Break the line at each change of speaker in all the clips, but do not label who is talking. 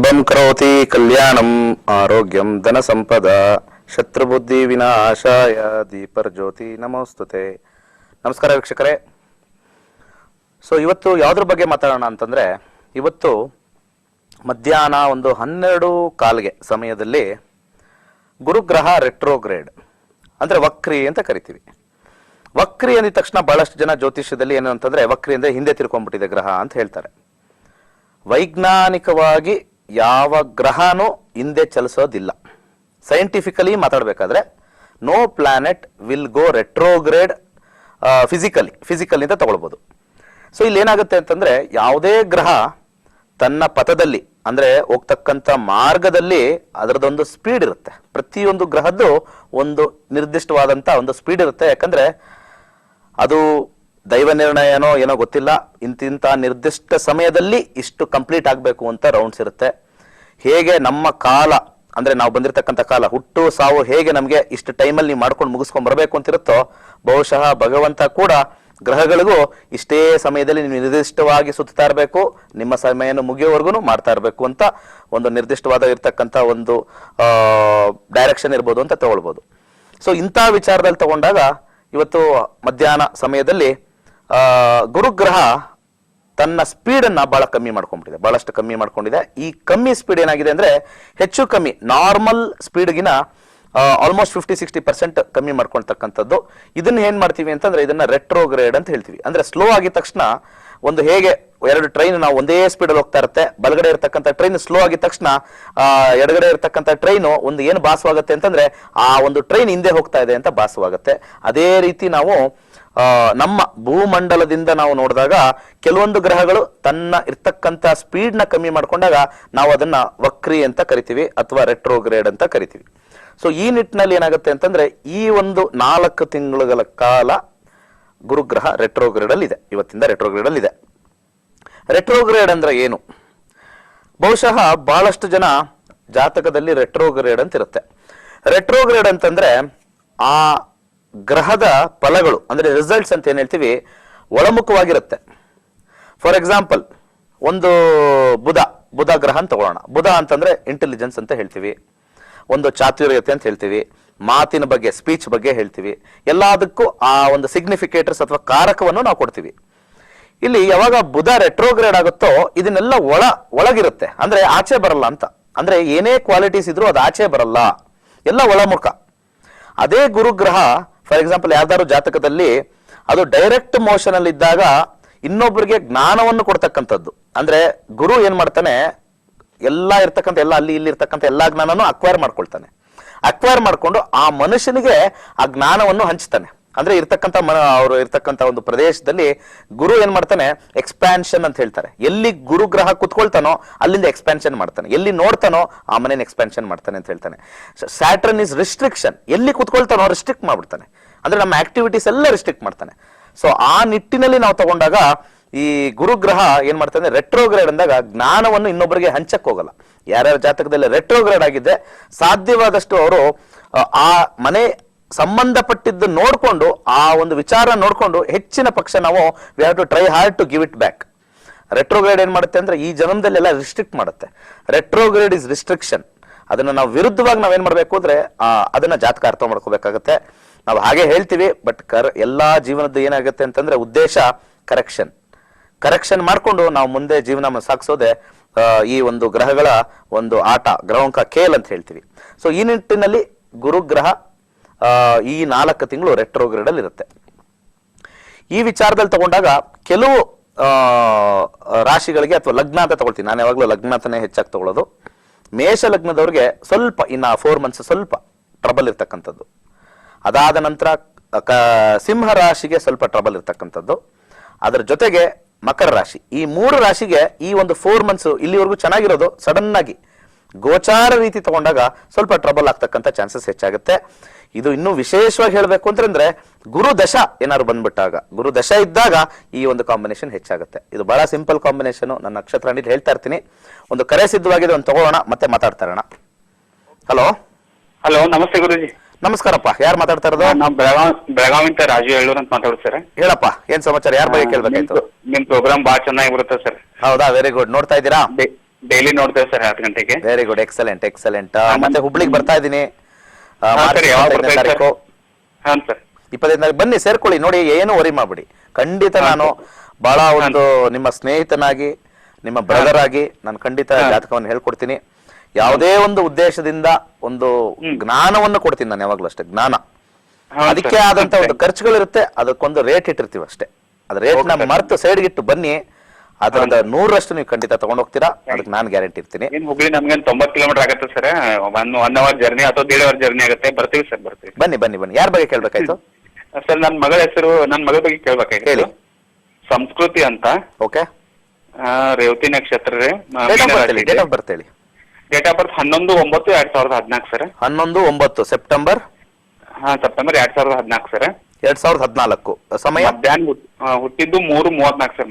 ಶುಭಂ ಕರೋತಿ ಕಲ್ಯಾಣಂ ಆರೋಗ್ಯಂ ಧನ ಸಂಪದ ಶತ್ರುಬುದ್ಧಿ ವಿನಾಶಾಯ ದೀಪರ್ ಜ್ಯೋತಿ ನಮೋಸ್ತುತೆ. ನಮಸ್ಕಾರ ವೀಕ್ಷಕರೇ. ಸೊ ಇವತ್ತು ಯಾವುದ್ರ ಬಗ್ಗೆ ಮಾತಾಡೋಣ ಅಂತಂದ್ರೆ, ಇವತ್ತು ಮಧ್ಯಾಹ್ನ ಒಂದು 12:15 ಸಮಯದಲ್ಲಿ ಗುರುಗ್ರಹ ರೆಟ್ರೋಗ್ರೇಡ್ ಅಂದ್ರೆ ವಕ್ರಿ ಅಂತ ಕರಿತೀವಿ. ವಕ್ರಿ ಅಂದಿದ ತಕ್ಷಣ ಬಹಳಷ್ಟು ಜನ ಜ್ಯೋತಿಷ್ಯದಲ್ಲಿ ಏನು ಅಂತಂದ್ರೆ, ವಕ್ರಿ ಅಂದ್ರೆ ಹಿಂದೆ ತಿರ್ಕೊಂಡ್ಬಿಟ್ಟಿದೆ ಗ್ರಹ ಅಂತ ಹೇಳ್ತಾರೆ. ವೈಜ್ಞಾನಿಕವಾಗಿ ಯಾವ ಗ್ರಹನೂ ಹಿಂದೆ ಚಲಿಸೋದಿಲ್ಲ. ಸೈಂಟಿಫಿಕಲಿ ಮಾತಾಡಬೇಕಾದ್ರೆ no planet will go retrograde physically ಅಂತ ತಗೊಳ್ಬೋದು. ಸೊ ಇಲ್ಲಿ ಏನಾಗುತ್ತೆ ಅಂತಂದ್ರೆ, ಯಾವುದೇ ಗ್ರಹ ತನ್ನ ಪಥದಲ್ಲಿ ಅಂದ್ರೆ ಹೋಗ್ತಕ್ಕಂಥ ಮಾರ್ಗದಲ್ಲಿ ಅದರದೊಂದು ಸ್ಪೀಡ್ ಇರುತ್ತೆ. ಪ್ರತಿಯೊಂದು ಗ್ರಹದ್ದು ಒಂದು ನಿರ್ದಿಷ್ಟವಾದಂತ ಒಂದು ಸ್ಪೀಡ್ ಇರುತ್ತೆ. ಯಾಕಂದ್ರೆ ಅದು ದೈವ ನಿರ್ಣಯನೋ ಏನೋ ಗೊತ್ತಿಲ್ಲ, ಇಂತಿಂತ ನಿರ್ದಿಷ್ಟ ಸಮಯದಲ್ಲಿ ಇಷ್ಟು ಕಂಪ್ಲೀಟ್ ಆಗಬೇಕು ಅಂತ ರೌಂಡ್ಸ್ ಇರುತ್ತೆ. ಹೇಗೆ ನಮ್ಮ ಕಾಲ ಅಂದ್ರೆ ನಾವು ಬಂದಿರತಕ್ಕಂಥ ಕಾಲ, ಹುಟ್ಟು ಸಾವು ಹೇಗೆ ನಮಗೆ ಇಷ್ಟು ಟೈಮಲ್ಲಿ ನೀವು ಮಾಡ್ಕೊಂಡು ಮುಗಿಸ್ಕೊಂಡ್ ಬರಬೇಕು ಅಂತಿರುತ್ತೋ, ಬಹುಶಃ ಭಗವಂತ ಕೂಡ ಗ್ರಹಗಳಿಗೂ ಇಷ್ಟೇ ಸಮಯದಲ್ಲಿ ನೀವು ನಿರ್ದಿಷ್ಟವಾಗಿ ಸುತ್ತಾ ಇರಬೇಕು, ನಿಮ್ಮ ಸಮಯನ ಮುಗಿಯೋವರೆಗೂ ಮಾಡ್ತಾ ಇರಬೇಕು ಅಂತ ಒಂದು ನಿರ್ದಿಷ್ಟವಾದ ಇರ್ತಕ್ಕಂಥ ಒಂದು ಡೈರೆಕ್ಷನ್ ಇರ್ಬೋದು ಅಂತ ತಗೊಳ್ಬೋದು. ಸೊ ಇಂಥ ವಿಚಾರದಲ್ಲಿ ತಗೊಂಡಾಗ ಇವತ್ತು ಮಧ್ಯಾಹ್ನ ಸಮಯದಲ್ಲಿ ಗುರುಗ್ರಹ ತನ್ನ ಸ್ಪೀಡನ್ನು ಬಹಳ ಕಮ್ಮಿ ಮಾಡ್ಕೊಂಡ್ಬಿಟ್ಟಿದೆ, ಬಹಳಷ್ಟು ಕಮ್ಮಿ ಮಾಡ್ಕೊಂಡಿದೆ. ಈ ಕಮ್ಮಿ ಸ್ಪೀಡ್ ಏನಾಗಿದೆ ಅಂದ್ರೆ, ಹೆಚ್ಚು ಕಮ್ಮಿ ನಾರ್ಮಲ್ ಸ್ಪೀಡ್ಗಿನ ಆಲ್ಮೋಸ್ಟ್ 50-60% ಕಮ್ಮಿ ಮಾಡ್ಕೊಳ್ತಕ್ಕಂಥದ್ದು. ಇದನ್ನ ಏನ್ ಮಾಡ್ತೀವಿ ಅಂತಂದ್ರೆ, ಇದನ್ನ ರೆಟ್ರೋಗ್ರೇಡ್ ಅಂತ ಹೇಳ್ತೀವಿ. ಅಂದ್ರೆ ಸ್ಲೋ ಆಗಿದ ತಕ್ಷಣ, ಒಂದು ಹೇಗೆ ಎರಡು ಟ್ರೈನ್ ನಾವು ಒಂದೇ ಸ್ಪೀಡಲ್ಲಿ ಹೋಗ್ತಾ ಇರುತ್ತೆ, ಬಲಗಡೆ ಇರತಕ್ಕಂಥ ಟ್ರೈನ್ ಸ್ಲೋ ಆಗಿದ ತಕ್ಷಣ ಎಡಗಡೆ ಇರತಕ್ಕಂಥ ಟ್ರೈನು ಒಂದು ಏನು ಭಾಸವಾಗುತ್ತೆ ಅಂತಂದ್ರೆ, ಆ ಒಂದು ಟ್ರೈನ್ ಹಿಂದೆ ಹೋಗ್ತಾ ಇದೆ ಅಂತ ಭಾಸವಾಗುತ್ತೆ. ಅದೇ ರೀತಿ ನಾವು ನಮ್ಮ ಭೂಮಂಡಲದಿಂದ ನಾವು ನೋಡಿದಾಗ ಕೆಲವೊಂದು ಗ್ರಹಗಳು ತನ್ನ ಇರ್ತಕ್ಕಂಥ ಸ್ಪೀಡ್ನ ಕಮ್ಮಿ ಮಾಡ್ಕೊಂಡಾಗ ನಾವು ಅದನ್ನ ವಕ್ರಿ ಅಂತ ಕರಿತೀವಿ ಅಥವಾ ರೆಟ್ರೋಗ್ರೇಡ್ ಅಂತ ಕರಿತೀವಿ. ಸೊ ಈ ನಿಟ್ಟಿನಲ್ಲಿ ಏನಾಗುತ್ತೆ ಅಂತಂದ್ರೆ, ಈ ಒಂದು 4 ತಿಂಗಳುಗಳ ಕಾಲ ಗುರುಗ್ರಹ ರೆಟ್ರೋಗ್ರೇಡ್ ಅಲ್ಲಿ ಇದೆ. ಇವತ್ತಿಂದ ರೆಟ್ರೋಗ್ರೇಡ್ ಅಲ್ಲಿ ಇದೆ. ರೆಟ್ರೋಗ್ರೇಡ್ ಅಂದ್ರೆ ಏನು? ಬಹುಶಃ ಬಹಳಷ್ಟು ಜನ ಜಾತಕದಲ್ಲಿ ರೆಟ್ರೋಗ್ರೇಡ್ ಅಂತ ಇರುತ್ತೆ. ರೆಟ್ರೋಗ್ರೇಡ್ ಅಂತಂದ್ರೆ ಆ ಗ್ರಹದ ಫಲಗಳು ಅಂದ್ರೆ ರಿಸಲ್ಟ್ಸ್ ಅಂತ ಏನ್ ಹೇಳ್ತೀವಿ, ಒಳಮುಖವಾಗಿರುತ್ತೆ. ಫಾರ್ ಎಕ್ಸಾಂಪಲ್, ಒಂದು ಬುಧ ಗ್ರಹ ಅಂತ ತಗೊಳ್ಳೋಣ. ಬುಧ ಅಂತಂದ್ರೆ ಇಂಟೆಲಿಜೆನ್ಸ್ ಅಂತ ಹೇಳ್ತೀವಿ, ಒಂದು ಚಾತುರ್ಯತೆ ಅಂತ ಹೇಳ್ತೀವಿ, ಮಾತಿನ ಬಗ್ಗೆ ಸ್ಪೀಚ್ ಬಗ್ಗೆ ಹೇಳ್ತೀವಿ. ಎಲ್ಲದಕ್ಕೂ ಆ ಒಂದು ಸಿಗ್ನಿಫಿಕೇಟರ್ಸ್ ಅಥವಾ ಕಾರಕವನ್ನು ನಾವು ಕೊಡ್ತೀವಿ. ಇಲ್ಲಿ ಯಾವಾಗ ಬುಧ ರೆಟ್ರೋಗ್ರೇಡ್ ಆಗುತ್ತೋ ಇದನ್ನೆಲ್ಲ ಒಳಗಿರುತ್ತೆ, ಅಂದ್ರೆ ಆಚೆ ಬರಲ್ಲ ಅಂತ. ಅಂದ್ರೆ ಏನೇ ಕ್ವಾಲಿಟೀಸ್ ಇದ್ರೂ ಅದು ಆಚೆ ಬರಲ್ಲ, ಎಲ್ಲ ಒಳಮುಖ. ಅದೇ ಗುರುಗ್ರಹ ಫಾರ್ ಎಕ್ಸಾಂಪಲ್ ಯಾವ್ದಾದ್ರು ಜಾತಕದಲ್ಲಿ ಅದು ಡೈರೆಕ್ಟ್ ಮೋಷನ್ ಅಲ್ಲಿ ಇದ್ದಾಗ ಇನ್ನೊಬ್ಬರಿಗೆ ಜ್ಞಾನವನ್ನು ಕೊಡ್ತಕ್ಕಂಥದ್ದು. ಅಂದ್ರೆ ಗುರು ಏನ್ ಮಾಡ್ತಾನೆ, ಎಲ್ಲ ಇರ್ತಕ್ಕಂಥ ಎಲ್ಲ ಅಲ್ಲಿ ಇಲ್ಲಿ ಇರ್ತಕ್ಕಂಥ ಎಲ್ಲಾ ಜ್ಞಾನನು ಅಕ್ವೈರ್ ಮಾಡ್ಕೊಳ್ತಾನೆ. ಅಕ್ವೈರ್ ಮಾಡ್ಕೊಂಡು ಆ ಮನುಷ್ಯನಿಗೆ ಆ ಜ್ಞಾನವನ್ನು ಹಂಚ್ತಾನೆ. ಅಂದ್ರೆ ಅವರು ಇರ್ತಕ್ಕಂಥ ಒಂದು ಪ್ರದೇಶದಲ್ಲಿ ಗುರು ಏನ್ ಮಾಡ್ತಾನೆ, ಎಕ್ಸ್ಪ್ಯಾನ್ಷನ್ ಅಂತ ಹೇಳ್ತಾರೆ. ಎಲ್ಲಿ ಗುರುಗ್ರಹ ಕುತ್ಕೊಳ್ತಾನೋ ಅಲ್ಲಿಂದ ಎಕ್ಸ್ಪ್ಯಾನ್ಷನ್ ಮಾಡ್ತಾನೆ, ಎಲ್ಲಿ ನೋಡ್ತಾನೋ ಆ ಮನೇನ ಎಕ್ಸ್ಪ್ಯಾನ್ಷನ್ ಮಾಡ್ತಾನೆ ಅಂತ ಹೇಳ್ತಾನೆ. ಸ್ಯಾಟರ್ನ್ ಇಸ್ ರಿಸ್ಟ್ರಿಕ್ಷನ್, ಎಲ್ಲಿ ಕುತ್ಕೊಳ್ತಾನೋ ರಿಸ್ಟ್ರಿಕ್ಟ್ ಮಾಡ್ಬಿಡ್ತಾನೆ, ಅಂದ್ರೆ ನಮ್ಮ ಆಕ್ಟಿವಿಟೀಸ್ ಎಲ್ಲ ರಿಸ್ಟ್ರಿಕ್ಟ್ ಮಾಡ್ತಾನೆ. ಸೊ ಆ ನಿಟ್ಟಿನಲ್ಲಿ ನಾವು ತಗೊಂಡಾಗ ಈ ಗುರುಗ್ರಹ ಏನ್ ಮಾಡ್ತಾನೆ, ರೆಟ್ರೋಗ್ರೇಡ್ ಅಂದಾಗ ಜ್ಞಾನವನ್ನು ಇನ್ನೊಬ್ಬರಿಗೆ ಹಂಚಕ್ ಹೋಗಲ್ಲ. ಯಾರ್ಯಾರ ಜಾತಕದಲ್ಲಿ ರೆಟ್ರೋಗ್ರೇಡ್ ಆಗಿದೆ, ಸಾಧ್ಯವಾದಷ್ಟು ಅವರು ಆ ಮನೆ ಸಂಬಂಧಪಟ್ಟಿದ್ದು ನೋಡ್ಕೊಂಡು, ಆ ಒಂದು ವಿಚಾರ ನೋಡ್ಕೊಂಡು ಹೆಚ್ಚಿನ ಪಕ್ಷ ನಾವು we have to try hard to give it back. Retrograde ಏನ್ ಮಾಡುತ್ತೆ ಅಂದ್ರೆ, ಈ ಜನ್ಮದಲ್ಲಿ ಎಲ್ಲ ರಿಸ್ಟ್ರಿಕ್ಟ್ ಮಾಡುತ್ತೆ. Retrograde is restriction. ಅದನ್ನ ನಾವು ವಿರುದ್ಧವಾಗಿ ನಾವೇನ್ ಮಾಡ್ಬೇಕು ಅಂದ್ರೆ, ಅದನ್ನ ಜಾತಕ ಅರ್ಥ ಮಾಡ್ಕೋಬೇಕಾಗತ್ತೆ. ನಾವು ಹಾಗೆ ಹೇಳ್ತೀವಿ, ಬಟ್ ಎಲ್ಲಾ ಜೀವನದ ಏನಾಗುತ್ತೆ ಅಂತಂದ್ರೆ ಉದ್ದೇಶ ಕರೆಕ್ಷನ್ ಮಾಡ್ಕೊಂಡು ನಾವು ಮುಂದೆ ಜೀವನ ಸಾಗಿಸೋದೆ ಈ ಒಂದು ಗ್ರಹಗಳ ಒಂದು ಆಟ, ಗ್ರಹಾಂಕ ಖೇಲ್ ಅಂತ ಹೇಳ್ತೀವಿ. ಸೊ ಈ ನಿಟ್ಟಿನಲ್ಲಿ ಗುರುಗ್ರಹ ಈ 4 ತಿಂಗಳು ರೆಟ್ರೋಗ್ರೇಡ್ ಅಲ್ಲಿ ಇರುತ್ತೆ. ಈ ವಿಚಾರದಲ್ಲಿ ತಗೊಂಡಾಗ ಕೆಲವು ರಾಶಿಗಳಿಗೆ ಅಥವಾ ಲಗ್ನ ಅಂತ ತಗೊಳ್ತೀನಿ, ನಾನು ಯಾವಾಗಲೂ ಲಗ್ನ ಅಂತಾನೆ ಹೆಚ್ಚಾಗಿ ತಗೊಳ್ಳೋದು. ಮೇಷ ಲಗ್ನದವ್ರಿಗೆ ಸ್ವಲ್ಪ ಇನ್ನ 4 ಮಂತ್ಸ್ ಸ್ವಲ್ಪ ಟ್ರಬಲ್ ಇರ್ತಕ್ಕಂಥದ್ದು. ಅದಾದ ನಂತರ ಸಿಂಹ ರಾಶಿಗೆ ಸ್ವಲ್ಪ ಟ್ರಬಲ್ ಇರ್ತಕ್ಕಂಥದ್ದು. ಅದರ ಜೊತೆಗೆ ಮಕರ ರಾಶಿ, ಈ 3 ರಾಶಿಗೆ ಈ ಒಂದು 4 ಮಂತ್ಸ್ ಇಲ್ಲಿವರೆಗೂ ಚೆನ್ನಾಗಿರೋದು ಸಡನ್ ಆಗಿ ಗೋಚಾರ ರೀತಿ ತಗೊಂಡಾಗ ಸ್ವಲ್ಪ ಟ್ರಬಲ್ ಆಗ್ತಕ್ಕಂಥ ಚಾನ್ಸಸ್ ಹೆಚ್ಚಾಗುತ್ತೆ. ಇದು ಇನ್ನೂ ವಿಶೇಷವಾಗಿ ಹೇಳ್ಬೇಕು ಅಂತಂದ್ರೆ, ಗುರು ದಶ ಏನಾದ್ರು ಬಂದ್ಬಿಟ್ಟಾಗ, ಗುರು ದಶ ಇದ್ದಾಗ ಈ ಒಂದು ಕಾಂಬಿನೇಷನ್ ಹೆಚ್ಚಾಗುತ್ತೆ. ಇದು ಬಹಳ ಸಿಂಪಲ್ ಕಾಂಬಿನೇಷನ್, ನನ್ನ ನಕ್ಷತ್ರ ಹೇಳ್ತಾ ಇರ್ತೀನಿ. ಒಂದು ಕರೆ ಸಿದ್ಧವಾಗಿದೆ, ಒಂದು ತಗೋಣ, ಮತ್ತೆ ಮಾತಾಡ್ತಾ ಇರೋಣ. ಹಲೋ
ನಮಸ್ತೆ ಗುರುಜಿ.
ನಮಸ್ಕಾರಪ್ಪ, ಯಾರು ಮಾತಾಡ್ತಾ ಇರೋದು?
ನಾವು ಬೆಳಗಾವಿಂದ ರಾಜು ಹೇಳೂರ್ ಅಂತ ಮಾತಾಡೋದು ಸರ್.
ಹೇಳಪ್ಪ, ಏನ್ ಸಮಾಚಾರ? ಯಾರ ಬಗ್ಗೆ ಕೇಳ್ಬೇಕಾಯ್ತು?
ನಿಮ್ ಪ್ರೋಗ್ರಾಮ್ ಬಾಳ ಚೆನ್ನಾಗಿ ಬರುತ್ತೆ ಸರ್.
ಹೌದಾ, ವೆರಿ ಗುಡ್. ನೋಡ್ತಾ ಇದ್ದೀರಾ?
ಡೈಲಿ ನೋಡ್ತೇವೆ ಸರ್ 10 ಗಂಟೆಗೆ.
Very good, excellent excellent. ಮತ್ತೆ ಹುಬ್ಳಿಗೆ ಬರ್ತಾ ಇದ್ದೀನಿ
ಸರ್, ಯಾವಾಗ ಬರ್ತಾ ಇದ್ದೀರಿ
ತಾರೀಕು
ಸರ್? ಹಾಂ ಸರ್.
25 ಬನ್ನಿ, ಸೇರ್ಕೊಳ್ಳಿ. ನೋಡಿ, ಏನು ವರಿ ಮಾಡ್ಬಿಡಿ. ಖಂಡಿತ ನಾನು ಬಹಳ ಒಂದು ನಿಮ್ಮ ಸ್ನೇಹಿತನಾಗಿ, ನಿಮ್ಮ ಬ್ರದರ್ ಆಗಿ ನಾನು ಖಂಡಿತ ಜಾತಕವನ್ನು ಹೇಳ್ಕೊಡ್ತೀನಿ. ಯಾವುದೇ ಒಂದು ಉದ್ದೇಶದಿಂದ ಒಂದು ಜ್ಞಾನವನ್ನು ಕೊಡ್ತೀನಿ ನಾನು, ಯಾವಾಗ್ಲೂ ಅಷ್ಟೇ ಜ್ಞಾನ. ಅದಕ್ಕೆ ಆದಂತ ಒಂದು ಖರ್ಚುಗಳಿರುತ್ತೆ, ಅದಕ್ಕೊಂದು ರೇಟ್ ಇಟ್ಟಿರ್ತೀವಿ ಅಷ್ಟೇ. ಅದ್ ರೇಟ್ ನ ಮರ್ತು ಸೈಡ್ ಇಟ್ಟು ಬನ್ನಿ, ಅದರಿಂದ 100ರಷ್ಟು ನೀವು ಖಂಡಿತ ತಗೊಂಡ್ ಹೋಗ್ತೀರಾ, ಅದಕ್ಕೆ ನಾನು ಗ್ಯಾರಂಟಿ ಇರ್ತೀನಿ.
ಏನ್ ಹುಬ್ಳಿ ನಮ್ಗೆ 90 ಕಿಲೋಮೀಟರ್ ಆಗುತ್ತೆ ಸರ್. 1 ಅವರ್ ಜರ್ನಿ ಅಥವಾ 1.5 ಅವರ್ ಜರ್ನಿ ಆಗುತ್ತೆ. ಬರ್ತೀವಿ ಸರ್, ಬರ್ತೀವಿ.
ಬನ್ನಿ ಬನ್ನಿ ಬನ್ನಿ. ಯಾರ ಬಗ್ಗೆ ಕೇಳ್ಬೇಕಾಯ್ತು
ಸರ್? ನನ್ನ ಮಗಳ ಹೆಸರು, ನನ್ನ ಮಗಳ ಬಗ್ಗೆ ಕೇಳ್ಬೇಕಾಗಿತ್ತು.
ಹೇಳಿ.
ಸಂಸ್ಕೃತಿ ಅಂತ.
ಓಕೆ.
ರೇವತಿ ನಕ್ಷತ್ರ ರೀ.
ಡೇಟ್ ಆಫ್ ಬರ್ತ್ ಹೇಳಿ.
Date of birth 11/9/2014 sir.
11/9 September.
ಹಾ, ಸೆಪ್ಟೆಂಬರ್ 2014 ಸರ್.
2014. ಸಮಯ
ಮಧ್ಯಾಹ್ನ ಹುಟ್ಟಿದ್ದು 3:34 ಸರ್.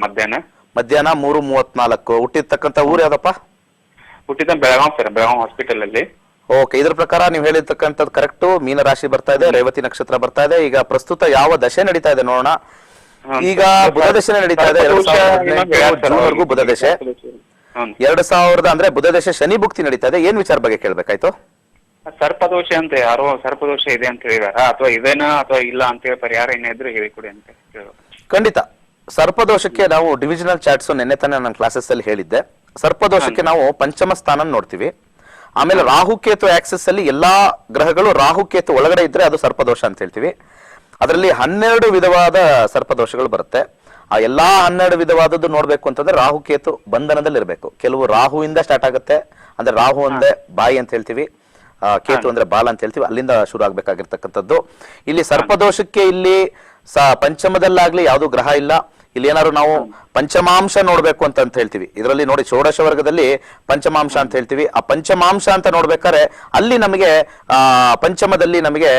ಮಧ್ಯಾಹ್ನ 3:34. ಹುಟ್ಟಿರ್ತಕ್ಕಂಥ ಊರು ಯಾವ್ದಪ್ಪ?
ಹುಟ್ಟಿದ ಬೆಳಗಾವ್ ಸರ್, ಬೆಳಗಾವ್ ಹಾಸ್ಪಿಟಲ್ ಅಲ್ಲಿ.
ಓಕೆ, ಇದ್ರ ಪ್ರಕಾರ ನೀವು ಹೇಳಿರ್ತಕ್ಕಂಥದ್ದು ಕರೆಕ್ಟ್. ಮೀನ ರಾಶಿ ಬರ್ತಾ ಇದೆ, ರೇವತಿ ನಕ್ಷತ್ರ ಬರ್ತಾ ಇದೆ. ಈಗ ಪ್ರಸ್ತುತ ಯಾವ ದಶೆ ನಡೀತಾ ಇದೆ ನೋಡೋಣ. ಈಗ ಬುಧ ದಶೆ ನಡೀತಾ ಇದೆ. 2018 ಜೂನ್ವರೆಗೂ ಬುಧ ದಶೆ. 2000 ಅಂದ್ರೆ ಬುಧ ದಶೆ ಶನಿ ಭುಕ್ತಿ ನಡೀತಾ ಇದೆ. ಏನ್ ವಿಚಾರ ಬಗ್ಗೆ ಕೇಳ್ಬೇಕಾಯ್ತು?
ಸರ್ಪದೋಷ ಅಂತ ಯಾರೋ ಸರ್ಪದೋಷ ಇದೆ ಅಂತ ಹೇಳಿದಾರ, ಅಥವಾ ಇದೇನಾ ಅಥವಾ ಇಲ್ಲ ಅಂತ ಹೇಳಿ ಪರಿಹಾರ ಏನಾದ್ರು ಹೇಳಿಕೊಡಿ ಅಂತ ಕೇಳೋದು.
ಖಂಡಿತ. ಸರ್ಪದೋಷಕ್ಕೆ ನಾವು ಡಿವಿಷನಲ್ ಚಾರ್ಟ್ಸ್ ನಿನ್ನೆ ತಾನೇ ನನ್ನ ಕ್ಲಾಸಸ್ ಅಲ್ಲಿ ಹೇಳಿದ್ದೆ. ಸರ್ಪದೋಷಕ್ಕೆ ನಾವು ಪಂಚಮ ಸ್ಥಾನ ನೋಡ್ತೀವಿ. ಆಮೇಲೆ ರಾಹುಕೇತು ಆಕ್ಸಿಸ್ ಅಲ್ಲಿ ಎಲ್ಲಾ ಗ್ರಹಗಳು ರಾಹುಕೇತು ಒಳಗಡೆ ಇದ್ರೆ ಅದು ಸರ್ಪದೋಷ ಅಂತ ಹೇಳ್ತೀವಿ. ಅದರಲ್ಲಿ 12 ವಿಧವಾದ ಸರ್ಪದೋಷಗಳು ಬರುತ್ತೆ. ಆ ಎಲ್ಲಾ 12 ವಿಧವಾದದ್ದು ನೋಡ್ಬೇಕು ಅಂತಂದ್ರೆ ರಾಹುಕೇತು ಬಂಧನದಲ್ಲಿ ಇರಬೇಕು. ಕೆಲವು ರಾಹುವಿಂದ ಸ್ಟಾರ್ಟ್ ಆಗುತ್ತೆ, ಅಂದ್ರೆ ರಾಹು ಅಂದ್ರೆ ಬಾಯಿ ಅಂತ ಹೇಳ್ತೀವಿ, ಕೇತು ಅಂದ್ರೆ ಬಾಲ ಅಂತ ಹೇಳ್ತೀವಿ, ಅಲ್ಲಿಂದ ಶುರು ಆಗ್ಬೇಕಾಗಿರ್ತಕ್ಕಂಥದ್ದು. ಇಲ್ಲಿ ಸರ್ಪದೋಷಕ್ಕೆ ಇಲ್ಲಿ ಪಂಚಮದಲ್ಲಾಗ್ಲಿ ಯಾವ್ದು ಗ್ರಹ ಇಲ್ಲ. ಇಲ್ಲಿ ಏನಾದ್ರು ನಾವು ಪಂಚಮಾಂಶ ನೋಡ್ಬೇಕು ಅಂತ ಹೇಳ್ತೀವಿ. ಇದರಲ್ಲಿ ನೋಡಿ, ಷೋಡಶ ವರ್ಗದಲ್ಲಿ ಪಂಚಮಾಂಶ ಅಂತ ಹೇಳ್ತೀವಿ. ಆ ಪಂಚಮಾಂಶ ಅಂತ ನೋಡ್ಬೇಕಾದ್ರೆ ಅಲ್ಲಿ ನಮಗೆ ಪಂಚಮದಲ್ಲಿ ನಮಗೆ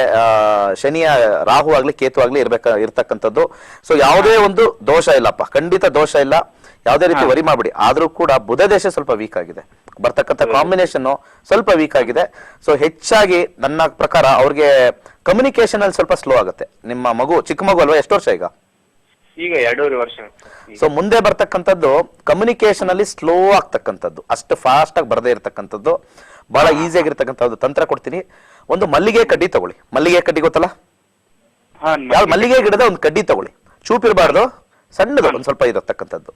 ಶನಿಯ ರಾಹು ಆಗ್ಲಿ ಕೇತು ಆಗ್ಲಿ ಇರ್ತಕ್ಕಂಥದ್ದು. ಸೊ ಯಾವುದೇ ಒಂದು ದೋಷ ಇಲ್ಲಪ್ಪ, ಖಂಡಿತ ದೋಷ ಇಲ್ಲ. ಯಾವುದೇ ರೀತಿ ವರಿ ಮಾಡ್ಬಿಡಿ. ಆದ್ರೂ ಕೂಡ ಬುಧ ದೇಶ ಸ್ವಲ್ಪ ವೀಕ್ ಆಗಿದೆ, ಬರ್ತಕ್ಕಂಥ ಕಾಂಬಿನೇಷನ್ ಸ್ವಲ್ಪ ವೀಕ್ ಆಗಿದೆ. ಸೊ ಹೆಚ್ಚಾಗಿ ನನ್ನ ಪ್ರಕಾರ ಅವ್ರಿಗೆ ಕಮ್ಯುನಿಕೇಶನ್ ಅಲ್ಲಿ ಸ್ವಲ್ಪ ಸ್ಲೋ ಆಗುತ್ತೆ. ನಿಮ್ಮ ಮಗು ಚಿಕ್ಕ ಮಗು ಅಲ್ವಾ? ಎಷ್ಟು ವರ್ಷ ಈಗ?
ಈಗ 2.5 ವರ್ಷ.
ಸೊ ಮುಂದೆ ಬರ್ತಕ್ಕಂಥದ್ದು ಕಮ್ಯುನಿಕೇಶನ್ ಅಲ್ಲಿ ಸ್ಲೋ ಆಗ್ತಕ್ಕಂಥದ್ದು, ಅಷ್ಟು ಫಾಸ್ಟ್ ಆಗಿ ಬರದೇ ಇರತಕ್ಕಂಥದ್ದು. ಬಹಳ ಈಸಿ ಆಗಿರ್ತಕ್ಕಂಥದ್ದು ತಂತ್ರ ಕೊಡ್ತೀನಿ. ಒಂದು ಮಲ್ಲಿಗೆ ಕಡ್ಡಿ ತಗೊಳ್ಳಿ. ಮಲ್ಲಿಗೆ ಕಡ್ಡಿ ಗೊತ್ತಲ್ಲ? ಯಾವ ಮಲ್ಲಿಗೆ ಗಿಡದ ಒಂದು ಕಡ್ಡಿ ತಗೊಳ್ಳಿ, ಚೂಪಿರಬಾರ್ದು, ಸಣ್ಣದು ಒಂದ್ ಸ್ವಲ್ಪ ಇರತಕ್ಕಂಥದ್ದು.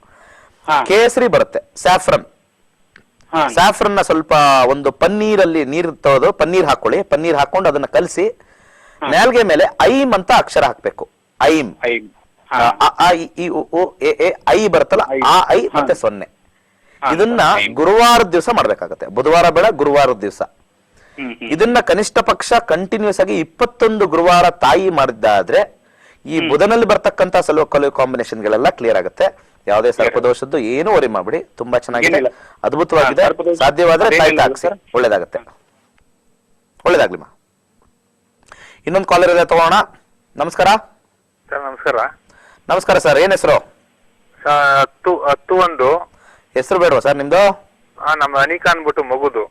ಕೇಸರಿ ಬರುತ್ತೆ, ಸ್ಯಾಫ್ರನ್. ಸ್ಯಾಫ್ರನ್ ನ ಸ್ವಲ್ಪ ಒಂದು ಪನ್ನೀರಲ್ಲಿ ನೀರು ತೆಗೆದು ಪನ್ನೀರ್ ಹಾಕೊಳ್ಳಿ. ಪನ್ನೀರ್ ಹಾಕೊಂಡು ಅದನ್ನ ಕಲಸಿ ನಾಲ್ಗೆ ಮೇಲೆ ಐಮ್ ಅಂತ ಅಕ್ಷರ ಹಾಕ್ಬೇಕು. ಐಮ್, ಐ ಬರುತ್ತಲ್ಲ, ಆ ಐ ಮತ್ತೆ 0. ಇದನ್ನ ಗುರುವಾರದ ದಿವಸ ಮಾಡ್ಬೇಕಾಗತ್ತೆ. ಬುಧವಾರ ಬೇಡ, ಗುರುವಾರದ ದಿವಸ. ಇದನ್ನ ಕನಿಷ್ಠ ಪಕ್ಷ ಕಂಟಿನ್ಯೂಸ್ ಆಗಿ 21 ಗುರುವಾರ ತಾಯಿ ಮಾಡಿದ್ದಾದ್ರೆ ಈ ಬುಧನಲ್ಲಿ ಬರ್ತಕ್ಕಂತ ಕೆಲವು ಕಾಂಬಿನೇಷನ್ ಗಳೆಲ್ಲ ಕ್ಲಿಯರ್ ಆಗುತ್ತೆ. ಯಾವುದೇ ಸರ್ಪದೋಷದ್ದು ಏನು ವರಿ ಮಾಡ್ಬಿಡಿ, ತುಂಬಾ ಚೆನ್ನಾಗಿದೆ, ಅದ್ಭುತವಾಗಿದೆ. ಸಾಧ್ಯವಾದ್ರೆ ತಾಯಿ ಹಾಕ್ಸಿ, ಒಳ್ಳೇದಾಗತ್ತೆ. ಒಳ್ಳೇದಾಗ್ಲಿ ಮಾ. ಇನ್ನೊಂದು ಕಾಲರ್ ಇದೆ, ತಗೋಣ. ನಮಸ್ಕಾರ
ಸರ್. ನಮಸ್ಕಾರ.
ನಮಸ್ಕಾರ ಸರ್, ಏನ್ ಹೆಸರು?
10-1.
ಹೆಸರು ಬೇಡವಾ ಸರ್ ನಿಮ್ದು?
ನಮ್ಮ ಅನಿಕಾ ಅನ್ಬಿಟ್ಟು
ಮಗುದು.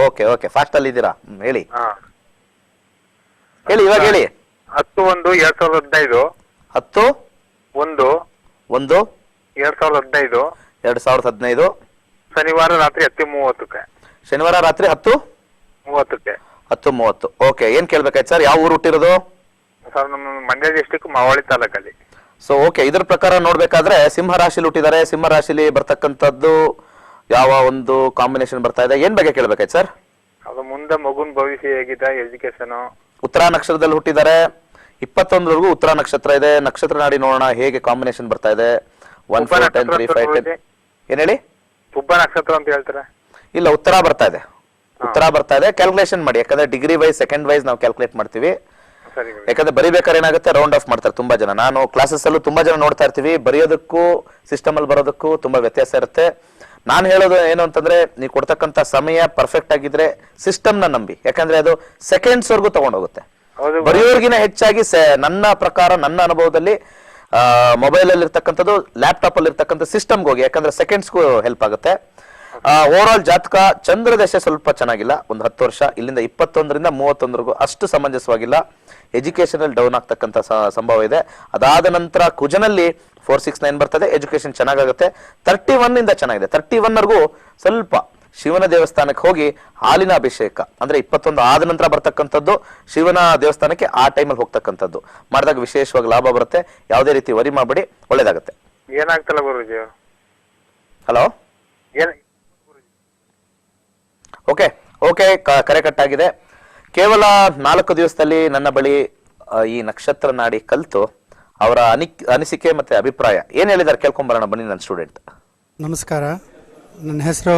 ಓಕೆ ಓಕೆ, ಫಾಸ್ಟ್ ಅಲ್ಲಿ ಇದ್ದೀರಾ, ಹೇಳಿ ಹೇಳಿ, ಇವಾಗ ಹೇಳಿ.
10-1-2015.
10-1-2015. 2015.
ಶನಿವಾರ ರಾತ್ರಿ 10:30.
ಶನಿವಾರ ರಾತ್ರಿ
10:30.
10:30. ಓಕೆ, ಏನ್ ಕೇಳ್ಬೇಕಾಯ್ತು ಸರ್? ಯಾವ ಊರು ಹುಟ್ಟಿರೋದು?
ಸರ್ ನಮ್ಮ ಮಂಡ್ಯ ಡಿಸ್ಟಿಕ್ ಮಾವಳಿ ತಾಲೂಕಲ್ಲಿ.
ಸೊ ಓಕೆ, ಇದ್ರ ಪ್ರಕಾರ ನೋಡ್ಬೇಕಾದ್ರೆ ಸಿಂಹ ರಾಶಿಲಿ ಹುಟ್ಟಿದ್ದಾರೆ. ಸಿಂಹ ರಾಶಿಲಿ ಬರ್ತಕ್ಕಂಥದ್ದು ಯಾವ ಒಂದು ಕಾಂಬಿನೇಷನ್ ಬರ್ತಾ ಇದೆ, ಏನ್ ಬಗ್ಗೆ ಕೇಳ್ಬೇಕಾಯ್ತು ಸರ್?
ಅದು ಮುಂದೆ ಮಗುನ್ ಭವಿಷ್ಯ ಹೇಗಿದೆ, ಎಜುಕೇಶನ್.
ಉತ್ತರ ನಕ್ಷತ್ರದಲ್ಲಿ ಹುಟ್ಟಿದ್ದಾರೆ. 21ವರೆಗೂ ಉತ್ತರ ನಕ್ಷತ್ರ ಇದೆ. ನಕ್ಷತ್ರ ನಾಡಿ ನೋಡೋಣ ಹೇಗೆ ಕಾಂಬಿನೇಷನ್ ಬರ್ತಾ ಇದೆ. 1 4 10 3 5 10. ಏನ್ ಹೇಳಿ?
ಪುಬ್ಬ ನಕ್ಷತ್ರ ಅಂತ ಹೇಳ್ತಾರೆ.
ಇಲ್ಲ, ಉತ್ತರ ಬರ್ತಾ ಇದೆ. ಉತ್ತರ ಬರ್ತಾ ಇದೆ. ಕ್ಯಾಲ್ಕುಲೇಷನ್ ಮಾಡಿ, ಯಾಕಂದ್ರೆ ಡಿಗ್ರಿ ವೈಸ್ ಸೆಕೆಂಡ್ ವೈಸ್ ನಾವು ಕ್ಯಾಲ್ಕುಲೇಟ್ ಮಾಡ್ತೀವಿ. ಯಾಕಂದ್ರೆ ಬರಿಬೇಕಾದ್ರೆ ಏನಾಗುತ್ತೆ, ರೌಂಡ್ ಆಫ್ ಮಾಡ್ತಾರೆ ತುಂಬಾ ಜನ. ನಾನು ಕ್ಲಾಸಸ್ ಅಲ್ಲೂ ತುಂಬಾ ಜನ ನೋಡ್ತಾ ಇರ್ತೀವಿ. ಬರೆಯೋದಕ್ಕೂ ಸಿಸ್ಟಮ್ ಅಲ್ಲಿ ಬರೋದಕ್ಕೂ ತುಂಬಾ ವ್ಯತ್ಯಾಸ ಇರುತ್ತೆ. ನಾನು ಹೇಳೋದು ಏನು ಅಂತಂದ್ರೆ, ನೀವು ಕೊಡ್ತಕ್ಕಂಥ ಸಮಯ ಪರ್ಫೆಕ್ಟ್ ಆಗಿದ್ರೆ ಸಿಸ್ಟಮ್ ನ ನಂಬಿ, ಯಾಕಂದ್ರೆ ಅದು ಸೆಕೆಂಡ್ಸ್ ವರ್ಗೂ ತಗೊಂಡೋಗುತ್ತೆ. ಬರೆಯೋರ್ಗಿನ ಹೆಚ್ಚಾಗಿ ನನ್ನ ಪ್ರಕಾರ, ನನ್ನ ಅನುಭವದಲ್ಲಿ ಮೊಬೈಲ್ ಅಲ್ಲಿ ಇರ್ತಕ್ಕಂಥದ್ದು, ಲ್ಯಾಪ್ಟಾಪ್ ಅಲ್ಲಿ ಇರ್ತಕ್ಕಂಥ ಸಿಸ್ಟಮ್ಗೆ ಹೋಗಿ, ಯಾಕಂದ್ರೆ ಸೆಕೆಂಡ್ಸ್ಗೂ ಹೆಲ್ಪ್ ಆಗುತ್ತೆ. ಓವರ್ ಆಲ್ ಜಾತಕ ಚಂದ್ರ ದಶೆ ಸ್ವಲ್ಪ ಚೆನ್ನಾಗಿಲ್ಲ, ಒಂದು 10 ವರ್ಷ, ಇಲ್ಲಿಂದ 21ರಿಂದ 31ವರೆಗೂ ಅಷ್ಟು ಸಮಂಜಸವಾಗಿಲ್ಲ. ಎಜುಕೇಶನಲ್ ಡೌನ್ ಆಗ್ತಕ್ಕಂಥ ಸಂಭವ ಇದೆ. ಅದಾದ ನಂತರ ಕುಜನಲ್ಲಿ 469 ಬರ್ತದೆ, ಎಜುಕೇಶನ್ ಚೆನ್ನಾಗುತ್ತೆ. 31 ಇಂದ ಚೆನ್ನಾಗಿದೆ. 31 ವರೆಗೂ ಸ್ವಲ್ಪ ಶಿವನ ದೇವಸ್ಥಾನಕ್ಕೆ ಹೋಗಿ ಹಾಲಿನ ಅಭಿಷೇಕ, ಅಂದ್ರೆ 21 ಆದ ನಂತರ ಬರ್ತಕ್ಕಂಥದ್ದು ಶಿವನ ದೇವಸ್ಥಾನಕ್ಕೆ ಆ ಟೈಮಲ್ಲಿ ಹೋಗ್ತಕ್ಕಂಥದ್ದು ಮಾಡಿದಾಗ ವಿಶೇಷವಾಗಿ ಲಾಭ ಬರುತ್ತೆ. ಯಾವುದೇ ರೀತಿ ವರಿ ಮಾಡಬೇಡಿ, ಒಳ್ಳೇದಾಗುತ್ತೆ.
ಏನಾಗ್ತಲ್ಲ ಗುರುಜಿ?
ಹಲೋ, ಓಕೆ ಓಕೆ, ಕರೆ ಕಟ್ಟಾಗಿದೆ. ಕೇವಲ 4 ದಿವಸದಲ್ಲಿ ನನ್ನ ಬಳಿ ಈ ನಕ್ಷತ್ರ ನಾಡಿ ಕಲ್ತು ಅವರ ಅನಿಸಿಕೆ ಮತ್ತೆ ಅಭಿಪ್ರಾಯ ಏನ್ ಹೇಳಿದಾರೆ ಕೇಳ್ಕೊಂಬರೋಣ ಬನ್ನಿ. ನನ್ನ ಸ್ಟೂಡೆಂಟ್.
ನಮಸ್ಕಾರ, ನನ್ನ ಹೆಸರು